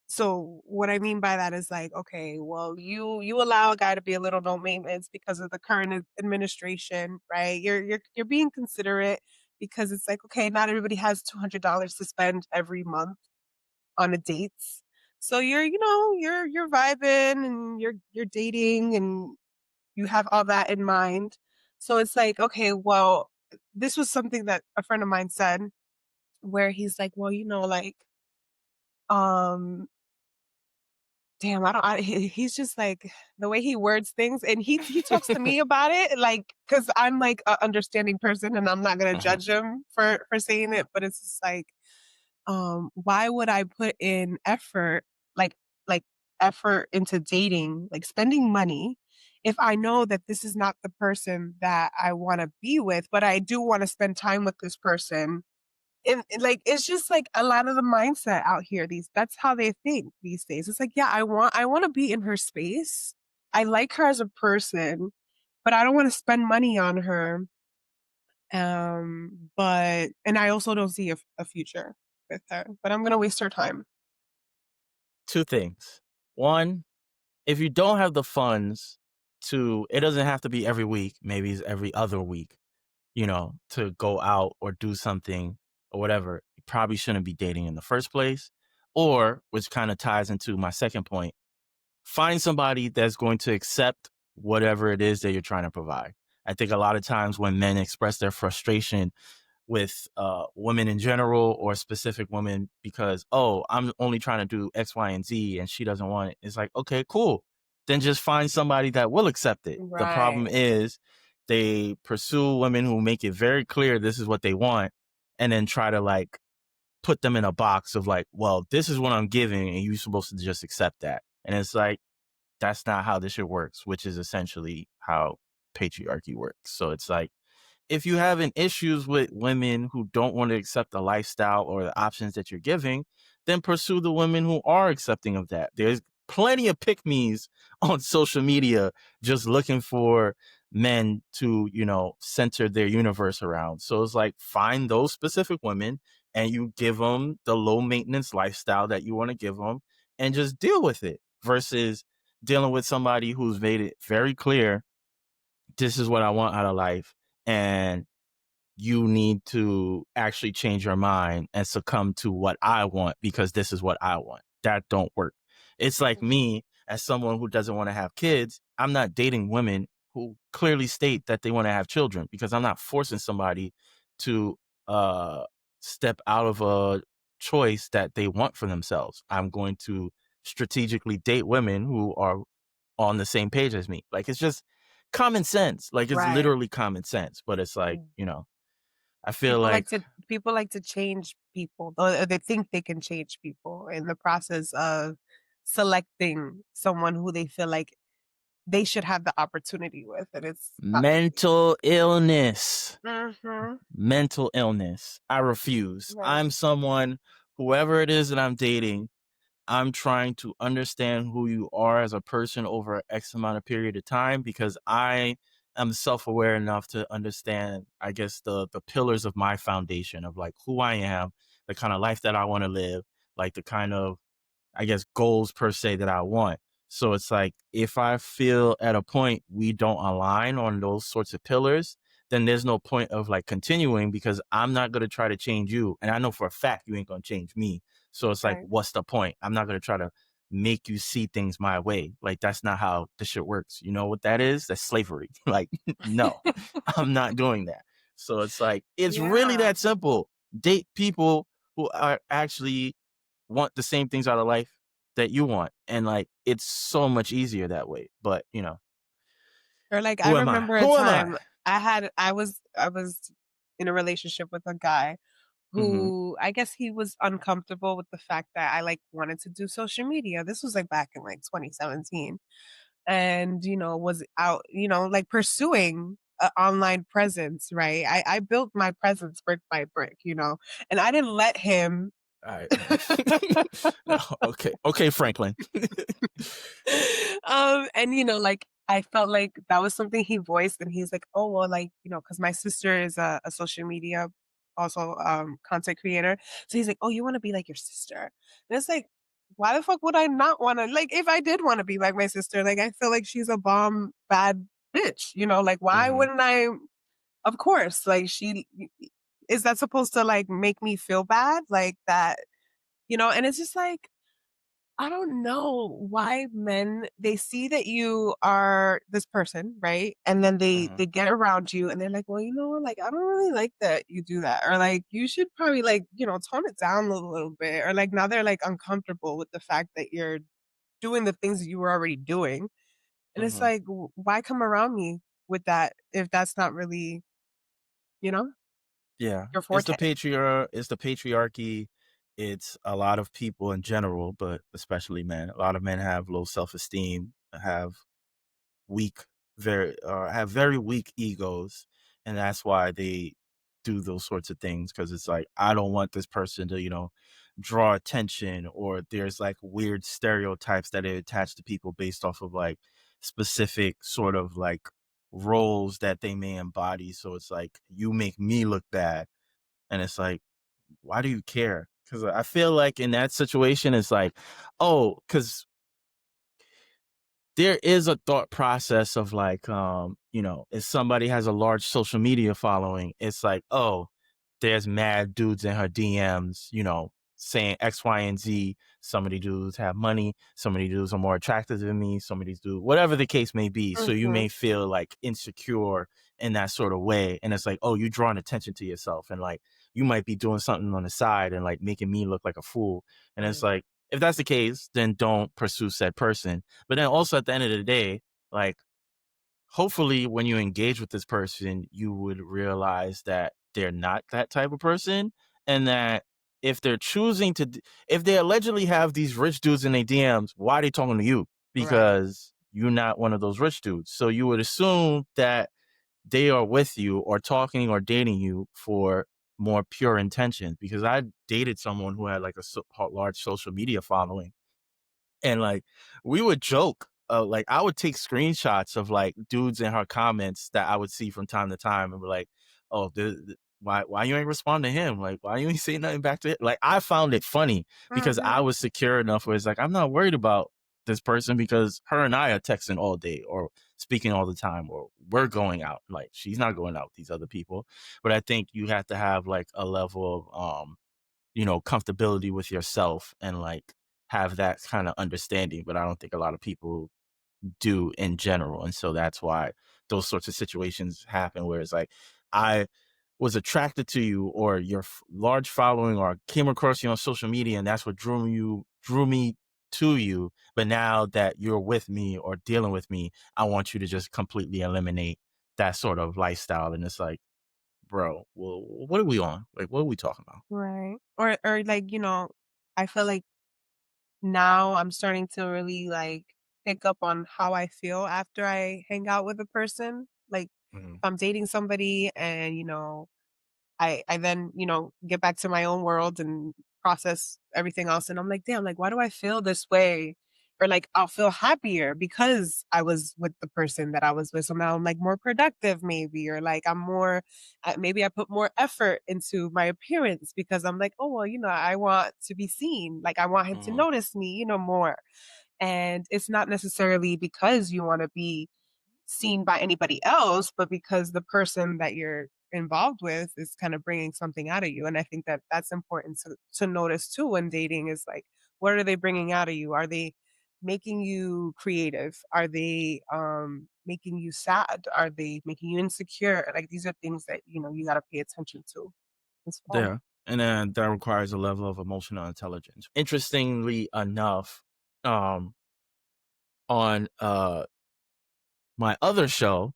So what I mean by that is like, okay, well, you allow a guy to be a little no maintenance because of the current administration, right? You're being considerate because it's like, okay, not everybody has $200 to spend every month on a dates. So you're vibing and you're dating and you have all that in mind. So it's like, okay, well, this was something that a friend of mine said where he's like, well, like um damn, I don't he's just like the way he words things and he talks to me about it like cuz I'm like a understanding person and I'm not going to Hmm. judge him for saying it, but it's just like why would I put in like like effort into dating, like spending money if I know that this is not the person that I want to be with, but I do want to spend time with this person and, like, it's just, like, a lot of the mindset out here, these that's how they think these days. It's like, yeah, I wanna be in her space. I like her as a person, but I don't wanna spend money on her, but and I also don't see a future with her, but I'm gonna waste her time. Two things. One, if you don't have the funds it doesn't have to be every week. Maybe it's every other week, to go out or do something or whatever. You probably shouldn't be dating in the first place. Or, which kind of ties into my second point, find somebody that's going to accept whatever it is that you're trying to provide. I think a lot of times when men express their frustration with women in general or specific women because, oh, I'm only trying to do X, Y, and Z and she doesn't want it. It's like, okay, cool. Then just find somebody that will accept it. The problem Right, is they pursue women who make it very clear this is what they want and then try to like put them in a box of like, well, this is what I'm giving and you're supposed to just accept that. And it's like, that's not how this shit works, which is essentially how patriarchy works. So it's like, if you having issues with women who don't want to accept the lifestyle or the options that you're giving, then pursue the women who are accepting of that. There's plenty of pick me's on social media just looking for men to, center their universe around. So it's like find those specific women and you give them the low maintenance lifestyle that you want to give them and just deal with it versus dealing with somebody who's made it very clear this is what I want out of life. And you need to actually change your mind and succumb to what I want because this is what I want. That don't work. It's like mhm, me as someone who doesn't want to have kids. I'm not dating women who clearly state that they want to have children because I'm not forcing somebody to uh step out of a choice that they want for themselves. I'm going to strategically date women who are on the same page as me. Like it's just common sense. Like it's right. literally common sense. But it's like, Mm. I feel like People like to change people, or they think they can change people in the process of selecting someone who they feel like they should have the opportunity with, and it's not the case. mental illness, Mhm. mental illness. I refuse. Right. I'm someone, whoever it is that I'm dating, I'm trying to understand who you are as a person over X amount of period of time because I am self-aware enough to understand, I guess, the pillars of my foundation of like who I am, the kind of life that I want to live, like the kind of, I guess, goals per se that I want. So it's like if I feel at a point we don't align on those sorts of pillars, then there's no point of like continuing because I'm not going to try to change you. And I know for a fact you ain't going to change me. So it's like, Right. what's the point? I'm not going to try to make you see things my way. Like, that's not how the shit works. You know what that is? That's slavery. Like, no, I'm not doing that. So it's like, it's really Yeah. that simple. Date people who are actually want the same things out of life that you want. And like, it's so much easier that way. But, Or like I who am I? remember a Who am I? time I was in a relationship with a guy Hmm. who I guess he was uncomfortable with the fact that I like wanted to do social media. This was like back in like 2017 and was out, like pursuing an online presence, right? I built my presence brick by brick, and I didn't let him. All right. No, okay. Okay, Franklin. And like I felt like that was something he voiced, and he's like, "Oh, well, like, because my sister is a social media also content creator." So he's like, "Oh, you want to be like your sister?" And it's like, why the fuck would I not want to? Like, if I did want to be like my sister, like I feel like she's a bomb bad bitch, like why Hmm. wouldn't I? Of course, like she is that supposed to like make me feel bad like that, and it's just like I don't know why men they see that you are this person, right? And then they Hmm. they get around you and they're like, "Well, like I don't really like that you do that." Or like you should probably like, tone it down a little bit. Or like now they're like uncomfortable with the fact that you're doing the things that you were already doing. And it's Hmm. like, why come around me with that if that's not really, you know, Yeah. your It's forte? it's the patriarchy. It's a lot of people in general, but especially men. A lot of men have low self-esteem, weak have very weak egos, and that's why they do those sorts of things because it's like I don't want this person to draw attention, or there's like weird stereotypes that are attached to people based off of like specific sort of like roles that they may embody. So it's like you make me look bad, and it's like, why do you care? Because I feel like in that situation it's like, oh, because there is a thought process of like, if somebody has a large social media following, it's like, oh, there's mad dudes in her DMs, saying X, Y, and Z. Some of these dudes have money. Some of these dudes are more attractive than me. Some of these dudes, whatever the case may be. So you Mhm. may feel like insecure in that sort of way. And it's like, oh, you're drawing attention to yourself. And like, you might be doing something on the side and like making me look like a fool. And it's Right. like, if that's the case, then don't pursue said person. But then also at the end of the day, like, hopefully when you engage with this person, you would realize that they're not that type of person, and that if they're choosing to, if they allegedly have these rich dudes in their DMs, why are they talking to you? Right. Because you're not one of those rich dudes. So you would assume that they are with you or talking or dating you for more pure intentions. Because I dated someone who had like large social media following, and like we would joke, like I would take screenshots of like dudes in her comments that I would see from time to time and be like, oh, why you ain't respond to him? Like, why you ain't say nothing back to it? Like, I found it funny because I Mhm. was secure enough where it's like, I'm not worried about this person because her and I are texting all day or speaking all the time, or we're going out. Like, she's not going out with these other people. But I think you have to have like a level of comfortability with yourself and like have that kind of understanding. But I don't think a lot of people do in general. And so that's why those sorts of situations happen where it's like, I was attracted to you or your large following, or came across you on social media, and that's what drew me to you. But now that you're with me or dealing with me, I want you to just completely eliminate that sort of lifestyle. And it's like, bro, well, what are we on? Like, what are we talking about? Right. Or like, I feel like now I'm starting to really like pick up on how I feel after I hang out with a person. Like Mhm. if I'm dating somebody and, I then, get back to my own world and process everything else. And I'm like, damn, like, why do I feel this way? Or like, I'll feel happier because I was with the person that I was with. So now I'm like more productive, maybe, or like I'm more, maybe I put more effort into my appearance because I'm like, oh, well, I want to be seen. Like, I want him to Mhm. notice me, more. And it's not necessarily because you want to be seen by anybody else, but because the person that you're involved with is kind of bringing something out of you. And I think that that's important to notice too when dating is like, what are they bringing out of you? Are they making you creative? Are they making you sad? Are they making you insecure? Like these are things that you got to pay attention to as well. Yeah, and then that requires a level of emotional intelligence. Interestingly enough, um, on my other show,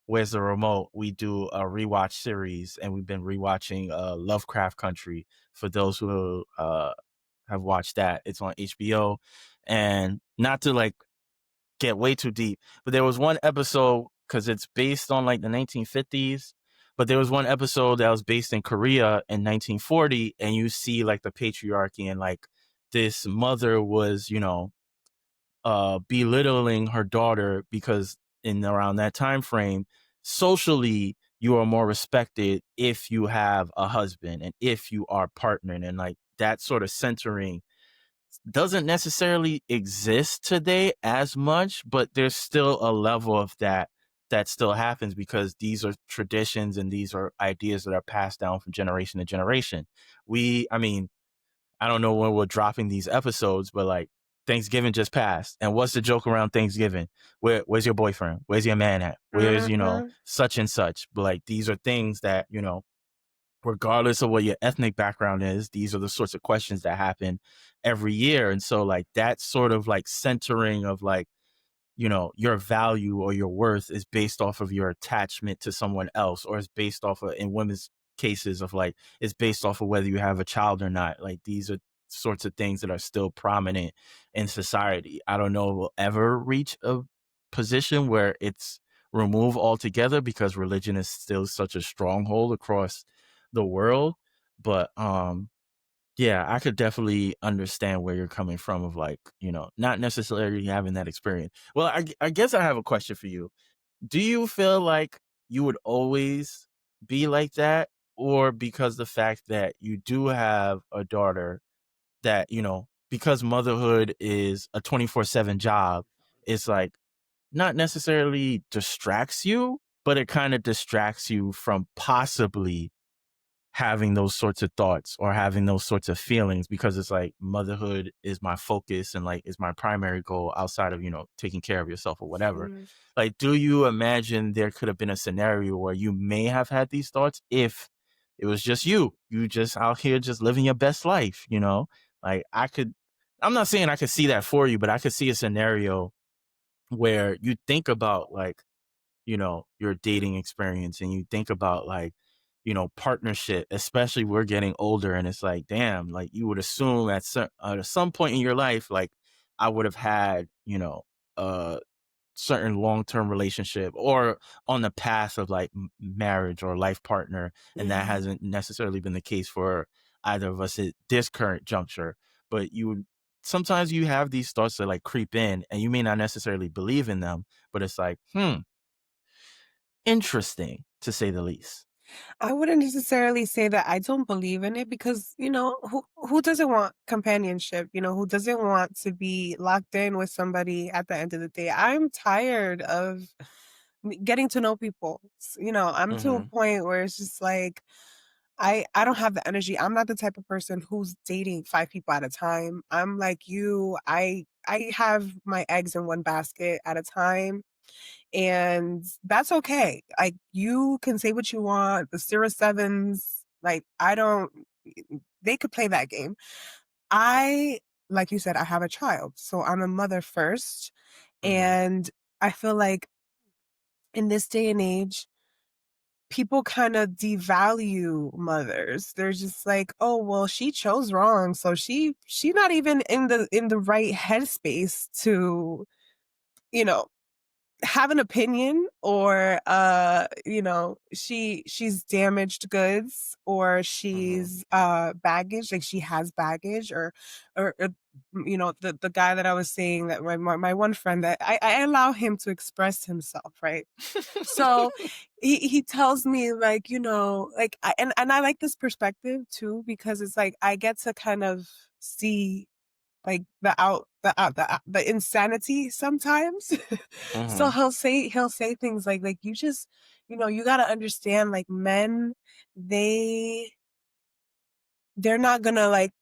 Where's the Remote, we do a rewatch series, and we've been rewatching Lovecraft Country. For those who have watched that, it's on HBO. And not to like get way too deep, but there was one episode because it's based on like the 1950s. But there was one episode that was based in Korea in 1940, and you see like the patriarchy and like this mother was, belittling her daughter because in around that time frame, socially you are more respected if you have a husband and if you are partnering, and like that sort of centering doesn't necessarily exist today as much, but there's still a level of that still happens because these are traditions and these are ideas that are passed down from generation to generation. I mean, I don't know when we're dropping these episodes, but like Thanksgiving just passed. And what's the joke around Thanksgiving? Where's your boyfriend? Where's your man at? Where's, Mhm. such and such? But like these are things that, regardless of what your ethnic background is, these are the sorts of questions that happen every year. And so like that sort of like centering of like, your value or your worth is based off of your attachment to someone else, or is based off of, in women's cases, of like, it's based off of whether you have a child or not. Like these are sorts of things that are still prominent in society. I don't know if we'll ever reach a position where it's removed altogether because religion is still such a stronghold across the world. But yeah, I could definitely understand where you're coming from of like, not necessarily having that experience. Well, I guess I have a question for you. Do you feel like you would always be like that? Or because the fact that you do have a daughter that, because motherhood is a 24/7 job, it's like not necessarily distracts you, but it kind of distracts you from possibly having those sorts of thoughts or having those sorts of feelings, because it's like motherhood is my focus and like is my primary goal outside of, taking care of yourself or whatever. Mhm. Like, do you imagine there could have been a scenario where you may have had these thoughts if it was just you just out here just living your best life, Like I'm not saying I could see that for you, but I could see a scenario where you think about like, your dating experience, and you think about like, partnership, especially we're getting older, and it's like, damn, like you would assume at some point in your life, like I would have had, a certain long-term relationship or on the path of like marriage or life partner. And that Mhm. hasn't necessarily been the case for either of us at this current juncture. But sometimes you have these thoughts that like creep in and you may not necessarily believe in them, but it's like, interesting, to say the least. I wouldn't necessarily say that I don't believe in it because, who doesn't want companionship? Who doesn't want to be locked in with somebody at the end of the day? I'm tired of getting to know people. I'm to a Mhm, point where it's just like I don't have the energy. I'm not the type of person who's dating 5 people at a time. I'm like you. I have my eggs in one basket at a time. And that's okay. Like, you can say what you want, the Sierra Sevens, like, I don't they could play that game. I like you said, I have a child, so I'm a mother first, mhm. and I feel like in this day and age, people kinda devalue mothers. They're just like, "Oh, well, she chose wrong, so she not even in the right headspace to, you know, have an opinion, or she's damaged goods, or Mhm. she's baggage, like she has baggage, or the guy that I was saying, that my one friend, that I allow him to express himself, right? So he tells me, like, like, and I like this perspective too, because it's like I get to kind of see like the insanity sometimes. So Mhm. he'll say things like you just, you got to understand, like, men, they're not gonna like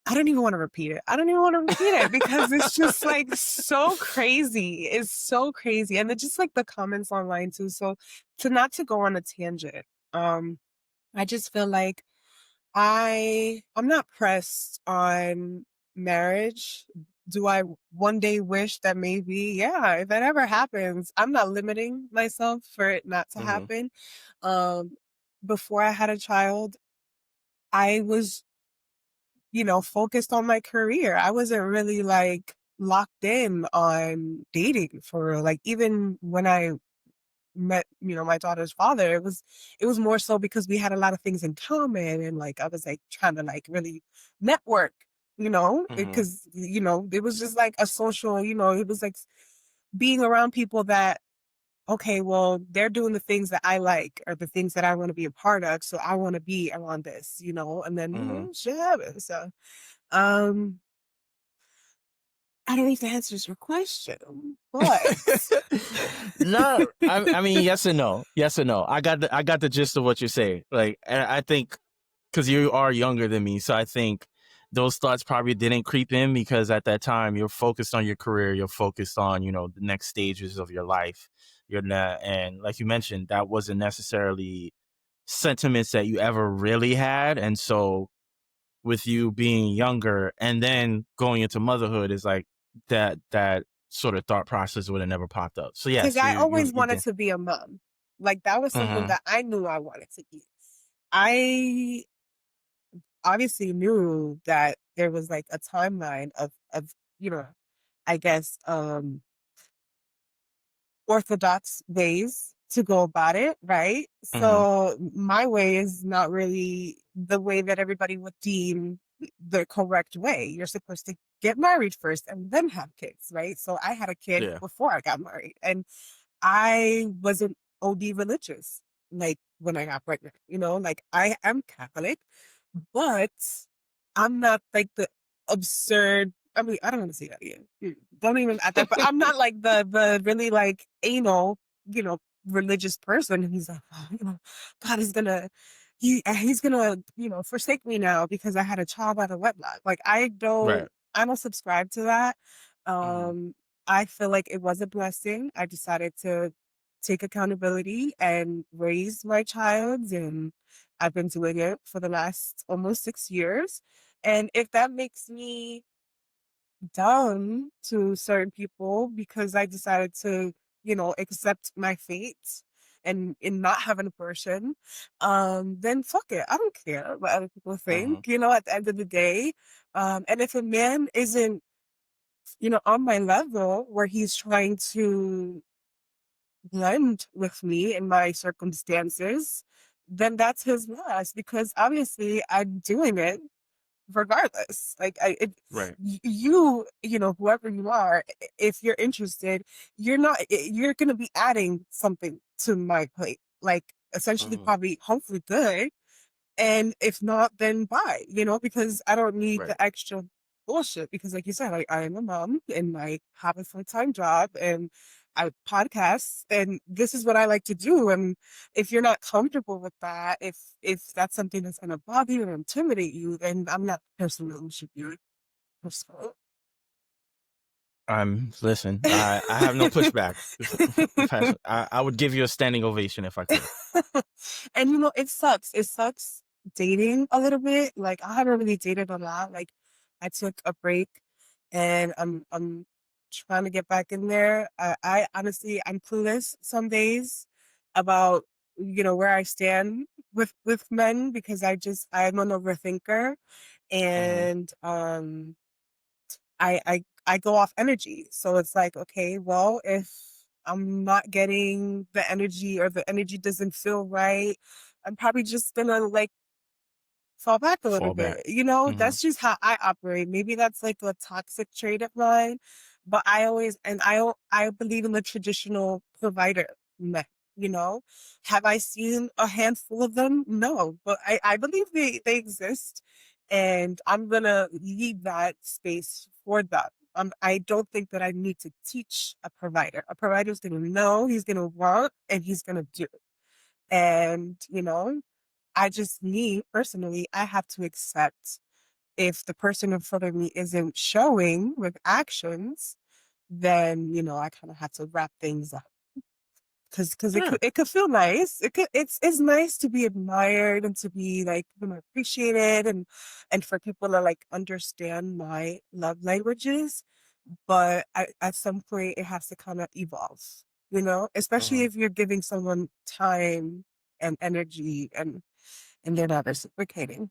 I don't even want to repeat it. I don't even want to repeat it because it's just like so crazy. It's so crazy. And then just like the comments online too. So to go on a tangent, I just feel like I'm not pressed on marriage. Do I one day wish that maybe, yeah, if that ever happens, I'm not limiting myself for it not to Mhm. happen. Um, Before I had a child, I was, focused on my career. I wasn't really like locked in on dating for real. Like even when I met, my daughter's father, it was more so because we had a lot of things in common, and like I was like trying to like really network, Mhm. because it was just like a social, it was like being around people that, okay, well, they're doing the things that I like or the things that I want to be a part of, so I want to be around this, and then Mhm. shit happens. So um I don't know if that answers your question, but No, I mean, yes and no. Yes and no. I got the gist of what you're saying. Like, and I think because you are younger than me, so I think those thoughts probably didn't creep in because at that time you're focused on your career, you're focused on, the next stages of your life. You're not, and like you mentioned, that wasn't necessarily sentiments that you ever really had. And so with you being younger and then going into motherhood is like that sort of thought process would have never popped up. So because yes, I you always you wanted did. to be a mom. Like that was something Mhm. that I knew I wanted to be. I obviously knew that there was like a timeline of, I guess, orthodox ways to go about it, right? Mhm. So my way is not really the way that everybody would deem the correct way. You're supposed to get married first and then have kids, right? So I had a kid Yeah. before I got married, and I wasn't OD religious, like when I got pregnant, like I am Catholic, but I'm not like the absurd. I mean, I don't want to say that again. Don't even at that, but I'm not like the really like anal, you know, religious person who's like, oh, God is gonna he's gonna, forsake me now because I had a child out of wedlock. Like Right. I don't subscribe to that. Mhm. Um, I feel like it was a blessing. I decided to take accountability and raise my child, and I've been doing it for the last almost 6 years. And if that makes me dumb to certain people because I decided to, accept my fate and in not having a person, then fuck it. I don't care what other people think, Mhm. at the end of the day. And if a man isn't, on my level where he's trying to blend with me in my circumstances, then that's his loss because obviously I'm doing it regardless. Like Right. whoever you are, if you're interested, you're going to be adding something to my plate. Like essentially, Mhm. probably, hopefully, good. And if not, then bye, because I don't need Right. the extra bullshit. Because, like you said, I am a mom and I have a full time job and I podcast, and this is what I like to do. And if you're not comfortable with that, if that's something that's going to bother you or intimidate you, then I'm not the person who should be personal. Listen, I have no pushback. I would give you a standing ovation if I could. And it sucks. It sucks dating a little bit. Like I haven't really dated a lot. Like I took a break and I'm trying to get back in there. I honestly I'm clueless some days about where I stand with men because I'm an overthinker, Mhm. and I go off energy. So it's like, okay, well, if I'm not getting the energy or the energy doesn't feel right, I'm probably just gonna like fall back a little Fall back. bit. Mhm. That's just how I operate. Maybe that's like a toxic trait of mine, but I believe in the traditional provider method. Have I seen a handful of them? No, but I believe they exist. and I'm gonna leave that space for them. I don't think that I need to teach a provider. A provider's gonna know, he's gonna want, and he's gonna do. And, I just, me personally, I have to accept if the person in front of me isn't showing with actions, then, I kind of have to wrap things up. Because it Yeah. could feel nice. It's nice to be admired and to be like, appreciated, and for people to like understand my love languages. But at some point it has to kind of evolve, especially Mhm. if you're giving someone time and energy, and they're not reciprocating.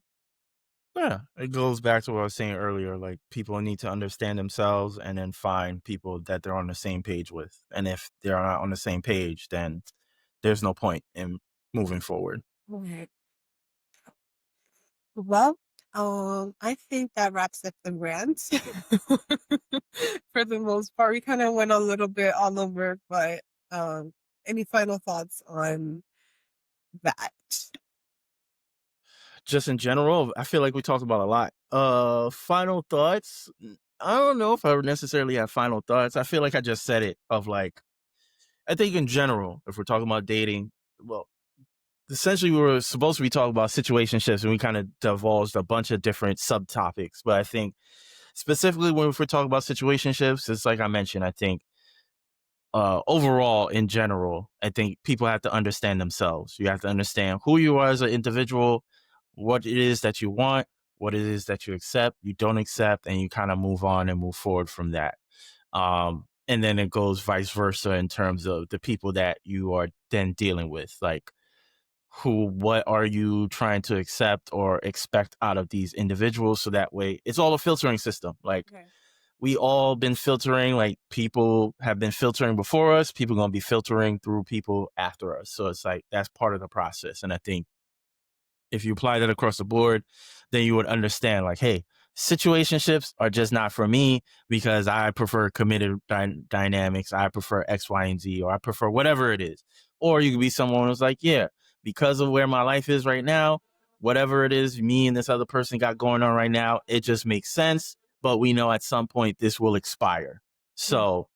Yeah, it goes back to what I was saying earlier. Like people need to understand themselves and then find people that they're on the same page with. And if they're not on the same page, then there's no point in moving forward. Right. Well, I think that wraps up the rant. For the most part, we kind of went a little bit all over, but any final thoughts on that? Just in general, I feel like we talked about a lot. Final thoughts. I don't know if I would necessarily have final thoughts. I feel like I just said it of like, I think in general, if we're talking about dating, well, essentially we were supposed to be talking about situationships and we kind of divulged a bunch of different subtopics. But I think specifically when we're talking about situationships, it's like I mentioned, I think overall in general, I think people have to understand themselves. You have to understand who you are as an individual, what it is that you want, what it is that you accept, you don't accept, and you kind of move on and move forward from that. And then it goes vice versa in terms of the people that you are then dealing with. Like what are you trying to accept or expect out of these individuals? So that way it's all a filtering system. Like Okay. we all been filtering, like people have been filtering before us, people gonna be filtering through people after us. So it's like that's part of the process. And I think if you apply that across the board, then you would understand like, hey, situationships are just not for me because I prefer committed dynamics. I prefer X, Y, and Z, or I prefer whatever it is. Or you could be someone who's like, yeah, because of where my life is right now, whatever it is me and this other person got going on right now, it just makes sense. But we know at some point this will expire. Mm. So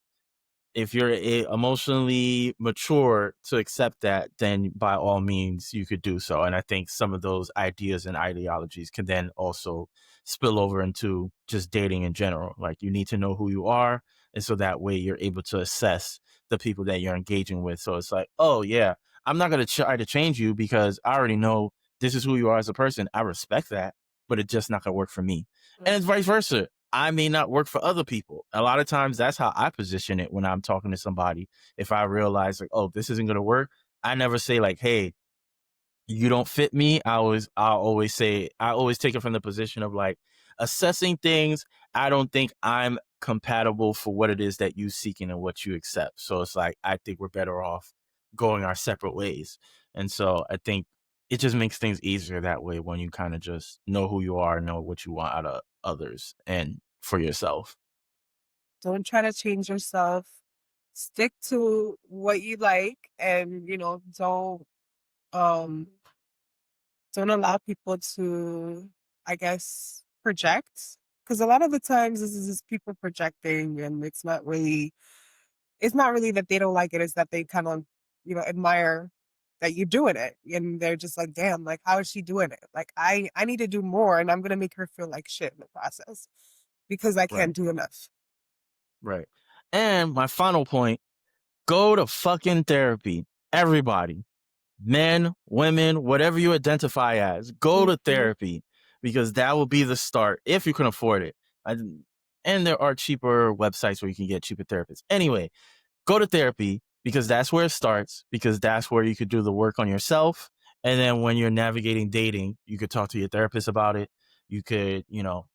if you're emotionally mature to accept that, then by all means you could do so. And I think some of those ideas and ideologies can then also spill over into just dating in general. Like you need to know who you are. And so that way you're able to assess the people that you're engaging with. So it's like, oh, yeah, I'm not going to try to change you because I already know this is who you are as a person. I respect that, but it's just not going to work for me. And it's vice versa. I may not work for other people. A lot of times that's how I position it when I'm talking to somebody. If I realize like, oh, this isn't going to work, I never say like, hey, you don't fit me. I always take it from the position of like assessing things. I don't think I'm compatible for what it is that you seeking and what you accept. So it's like, I think we're better off going our separate ways. And so I think it just makes things easier that way when you kind of just know who you are, know what you want out of others and for yourself. Don't try to change yourself. Stick to what you like, and um don't allow people to, I guess, project. Because a lot of the times this is just people projecting, and it's not really that they don't like it, it's that they kind of, admire that you're doing it. And they're just like, damn, like how is she doing it? Like I need to do more, and I'm gonna make her feel like shit in the process because I Right. can't do enough. Right. And my final point, go to fucking therapy. Everybody, men, women, whatever you identify as, go to Mhm. therapy because that will be the start if you can afford it. I, and there are cheaper websites where you can get cheaper therapists. Anyway, go to therapy because that's where it starts, because that's where you could do the work on yourself. And then when you're navigating dating, you could talk to your therapist about it. You could,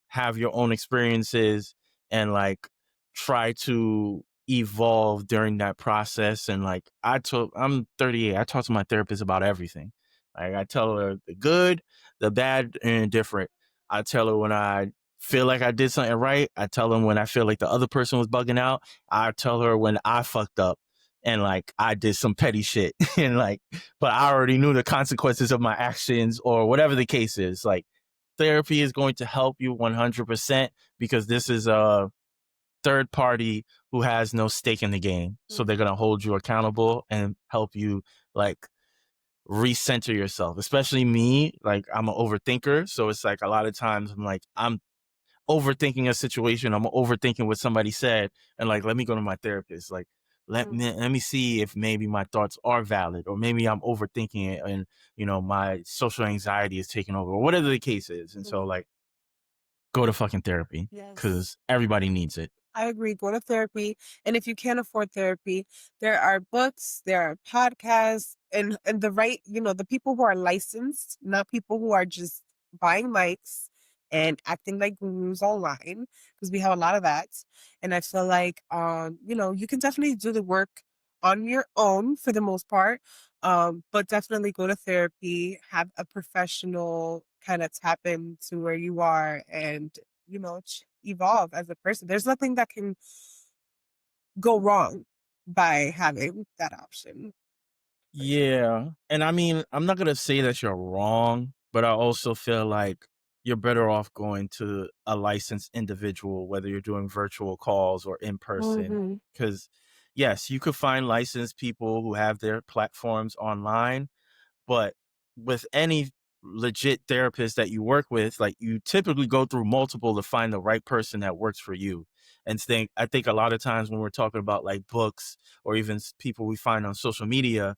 have your own experiences and like try to evolve during that process. And like I'm 38. I talk to my therapist about everything. Like I tell her the good, the bad, and indifferent. I tell her when I feel like I did something right. I tell them when I feel like the other person was bugging out. I tell her when I fucked up and like I did some petty shit and like, but I already knew the consequences of my actions or whatever the case is. Like therapy is going to help you 100% because this is a third party who has no stake in the game. So they're going to hold you accountable and help you like recenter yourself. Especially me, like I'm an overthinker. So it's like a lot of times I'm overthinking a situation. I'm overthinking what somebody said. And like, let me go to my therapist. Like, let me see if maybe my thoughts are valid or maybe I'm overthinking it and, my social anxiety is taking over or whatever the case is. And so Mhm. like, go to fucking therapy Yes. because everybody needs it. I agree. Go to therapy. And if you can't afford therapy, there are books, there are podcasts, and the right, the people who are licensed, not people who are just buying mics and acting like gurus online, because we have a lot of that. And I feel like you can definitely do the work on your own for the most part. But definitely go to therapy, have a professional kind of tap into where you are and evolve as a person. There's nothing that can go wrong by having that option for sure. Yeah. And I mean, I'm not going to say that you're wrong, but I also feel like you're better off going to a licensed individual, whether you're doing virtual calls or in person. Hmm. Because, yes, you could find licensed people who have their platforms online, but with any legit therapist that you work with, like you typically go through multiple to find the right person that works for you. And I think a lot of times when we're talking about like books or even people we find on social media,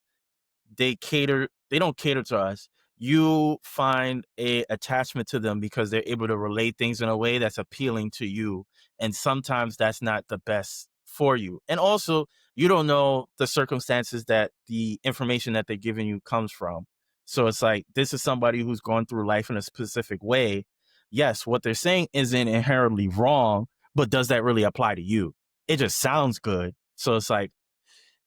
they don't cater to us. You find a attachment to them because they're able to relate things in a way that's appealing to you. And sometimes that's not the best for you. And also, you don't know the circumstances that the information that they're giving you comes from. So it's like, this is somebody who's gone through life in a specific way. Yes, what they're saying isn't inherently wrong, but does that really apply to you? It just sounds good. So it's like,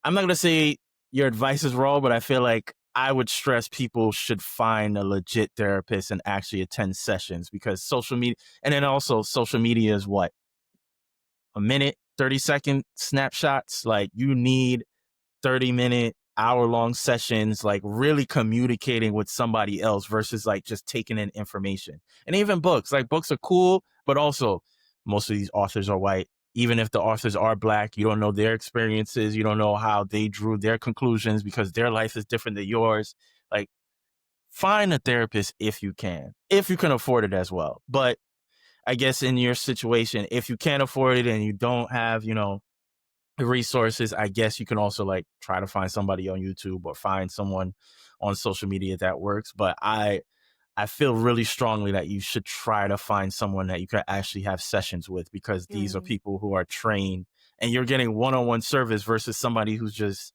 I'm not going to say your advice is wrong, but I feel like I would stress people should find a legit therapist and actually attend sessions because social media, and then also social media is what, a minute, 30-second snapshots. Like you need 30-minute, hour-long sessions, like really communicating with somebody else versus like just taking in information. And even books, like books are cool, but also most of these authors are white. Even if the authors are black, you don't know their experiences. You don't know how they drew their conclusions because their life is different than yours. Like, find a therapist if you can afford it as well. But I guess in your situation, if you can't afford it and you don't have, resources, I guess you can also like try to find somebody on YouTube or find someone on social media that works. But I feel really strongly that you should try to find someone that you can actually have sessions with because these are Mm-hmm. people who are trained and you're getting one-on-one service versus somebody who's just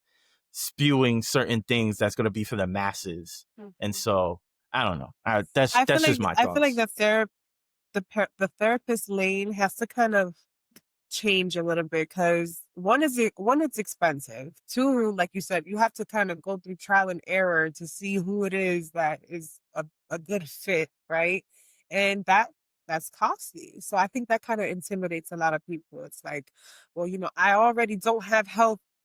spewing certain things that's going to be for the masses. And so I don't know. That's I feel that's like just my I feel like thoughts. the therapist lane has to kind of change a little bit because one, it's expensive. Two, like you said, you have to kind of go through trial and error to see who it is that is a good fit, right? And that's costly. So I think that kind of intimidates a lot of people. It's like, well, I already don't have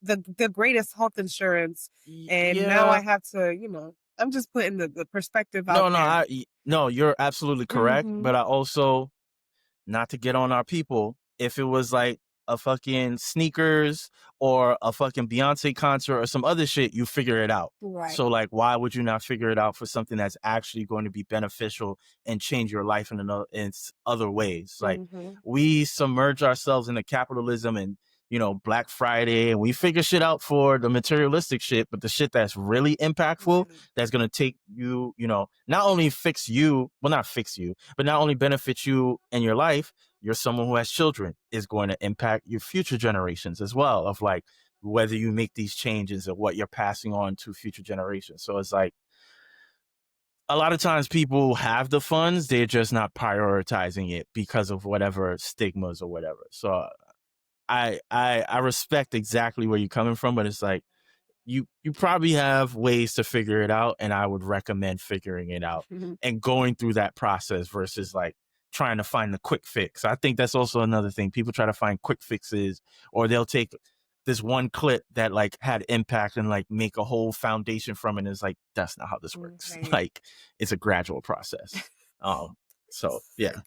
the greatest health insurance, and now I Yeah. have to, I'm just putting the perspective out No, no, there. no, you're absolutely correct, Hmm. but I also, not to get on our people, if it was like a fucking sneakers or a fucking Beyonce concert or some other shit, you figure it out. Right. So like, why would you not figure it out for something that's actually going to be beneficial and change your life in other ways? Like Hmm. we submerge ourselves into capitalism and Black Friday, and we figure shit out for the materialistic shit, but the shit that's really impactful, Right. that's gonna take you, not only fix you, well, not fix you, but not only benefit you in your life, you're someone who has children, is going to impact your future generations as well, of like whether you make these changes or what you're passing on to future generations. So it's like a lot of times people have the funds, they're just not prioritizing it because of whatever stigmas or whatever. So I respect exactly where you're coming from, but it's like you probably have ways to figure it out, and I would recommend figuring it out and going through that process versus like trying to find the quick fix. I think that's also another thing. People try to find quick fixes, or they'll take this one clip that like had impact and like make a whole foundation from it. And it's like, that's not how this works. Right. Like it's a gradual process. Um So yeah.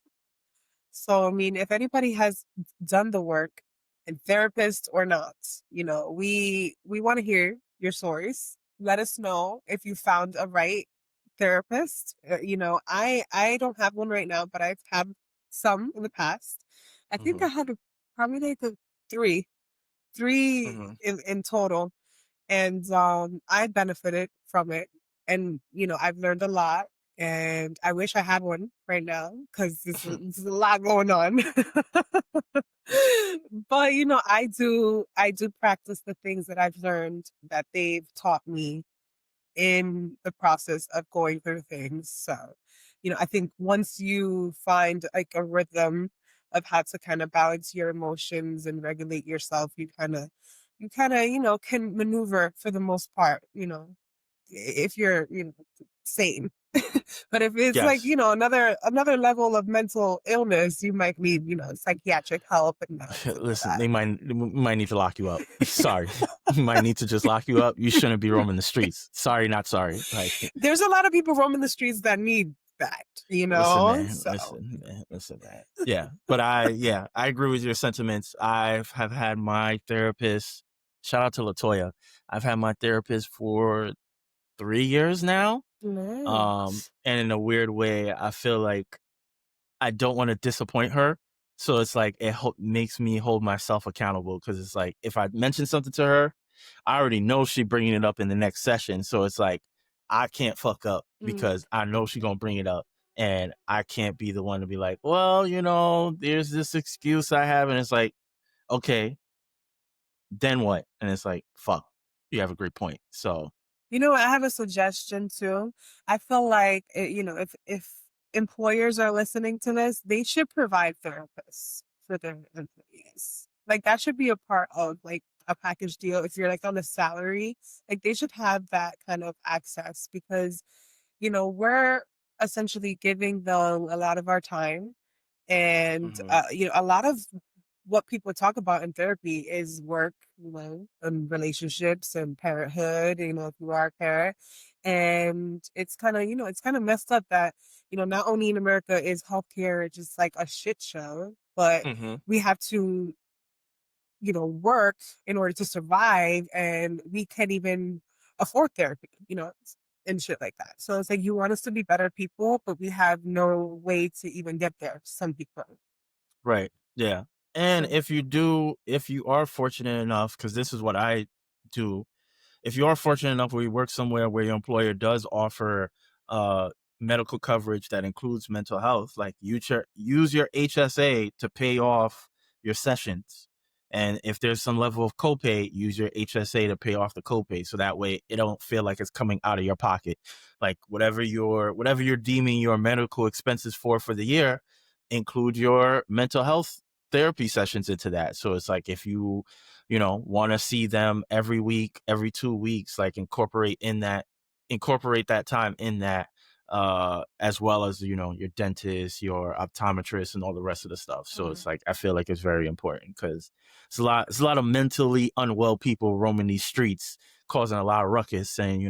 So, I mean, if anybody has done the work, and therapist or not, we want to hear your stories. Let us know if you found a right therapist. I don't have one right now, but I've had some in the past. I think Hmm. I had probably like three, three Hmm. in total, and I benefited from it. And I've learned a lot, and I wish I had one right now because there's a lot going on. But I do practice the things that I've learned that they've taught me in the process of going through things. So, I think once you find like a rhythm of how to kind of balance your emotions and regulate yourself, you kind of, can maneuver for the most part, if you're, sane. But if it's like, Yes. another level of mental illness, you might need, psychiatric help and meds and all Listen, that. they might need to lock you up. Sorry. You might need to just lock you up. You shouldn't be roaming the streets. Sorry, not sorry. Like, There's a lot of people roaming the streets that need that, listen, man. So Listen, man. Yeah. But I agree with your sentiments. Have had my therapist. Shout out to Latoya. I've had my therapist for 3 years now. nice. And in a weird way, I feel like I don't want to disappoint her. So it's like makes me hold myself accountable because it's like if I mention something to her, I already know she bringing it up in the next session. So it's like I can't fuck up Mm. because I know she gonna bring it up, and I can't be the one to be like, well, there's this excuse I have, and it's like, okay, then what? And it's like, fuck, you have a great point. So, I have a suggestion too. I feel like if employers are listening to this, they should provide therapists for their employees. Like that should be a part of like a package deal. If you're like on a salary, like they should have that kind of access because we're essentially giving them a lot of our time. And, mhm, a lot of what people talk about in therapy is work, and relationships and parenthood, if you are a parent. And it's kind of messed up that, not only in America is healthcare just like a shit show, but mhm. we have to, work in order to survive, and we can't even afford therapy, and shit like that. So it's like you want us to be better people, but we have no way to even get there. Some people. Right. Yeah. And So, if you are fortunate enough, because this is what I do, if you are fortunate enough where you work somewhere where your employer does offer uh medical coverage that includes mental health, like use your HSA to pay off your sessions. And if there's some level of copay, use your HSA to pay off the copay. So that way it don't feel like it's coming out of your pocket. Like whatever you're deeming your medical expenses for the year, include your mental health therapy sessions into that. So it's like if you want to see them every week, every 2 weeks, like incorporate that time in that, as well as, your dentist, your optometrist and all the rest of the stuff. So it's mm. like, I feel like it's very important because it's a lot of mentally unwell people roaming these streets, causing a lot of ruckus saying,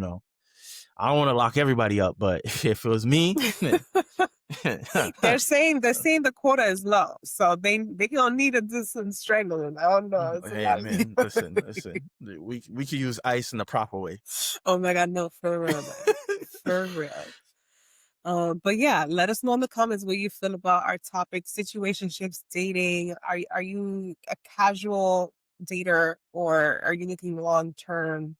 I don't want to lock everybody up, but if it was me, they're saying the quota is low, so they gonna need to do some strangling. I don't know. It's a hey lot of man, listen, we could use ice in the proper way. Oh my god, no, for real, man, for real. But yeah, let us know in the comments what you feel about our topic, situationships, dating. Are you a casual dater, or are you looking long term?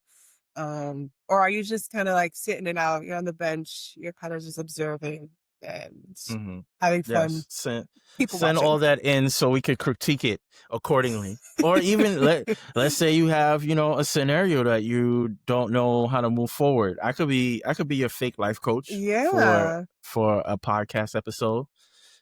Or are you just kind of like sitting it out? You're on the bench, you're kind of just observing and Hmm. having fun, Yes, people send watching. all that in so we could critique it accordingly. Or even let's say you have a scenario that you don't know how to move forward. I could be your fake life coach for Yeah. a podcast episode.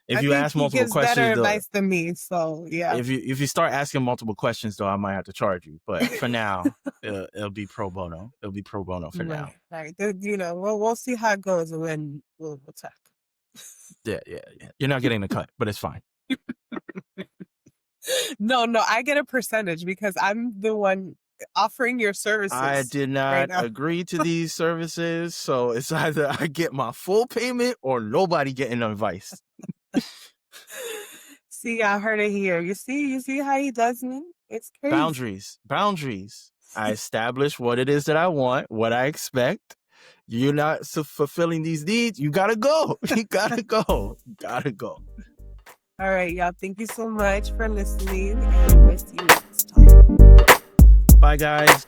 If I you think ask he multiple gives better questions, though, advice than me. So yeah. if you start asking multiple questions, though, I might have to charge you. But for now, it'll be pro bono. It'll be pro bono for Right. now. Right. We'll see how it goes, and then we'll talk. Yeah, yeah, yeah. You're not getting the cut, but it's fine. No, no, I get a percentage because I'm the one offering your I services did right not now. agree to these services, so it's either I get my full payment or nobody getting advice. See, I heard it here. You see how he does me? It's crazy. Boundaries. I establish what it is that I want, what I expect. You're not fulfilling these needs. You gotta go. You gotta go. Gotta go. All right, y'all. Thank you so much for listening, and we'll see you next time. Bye, guys.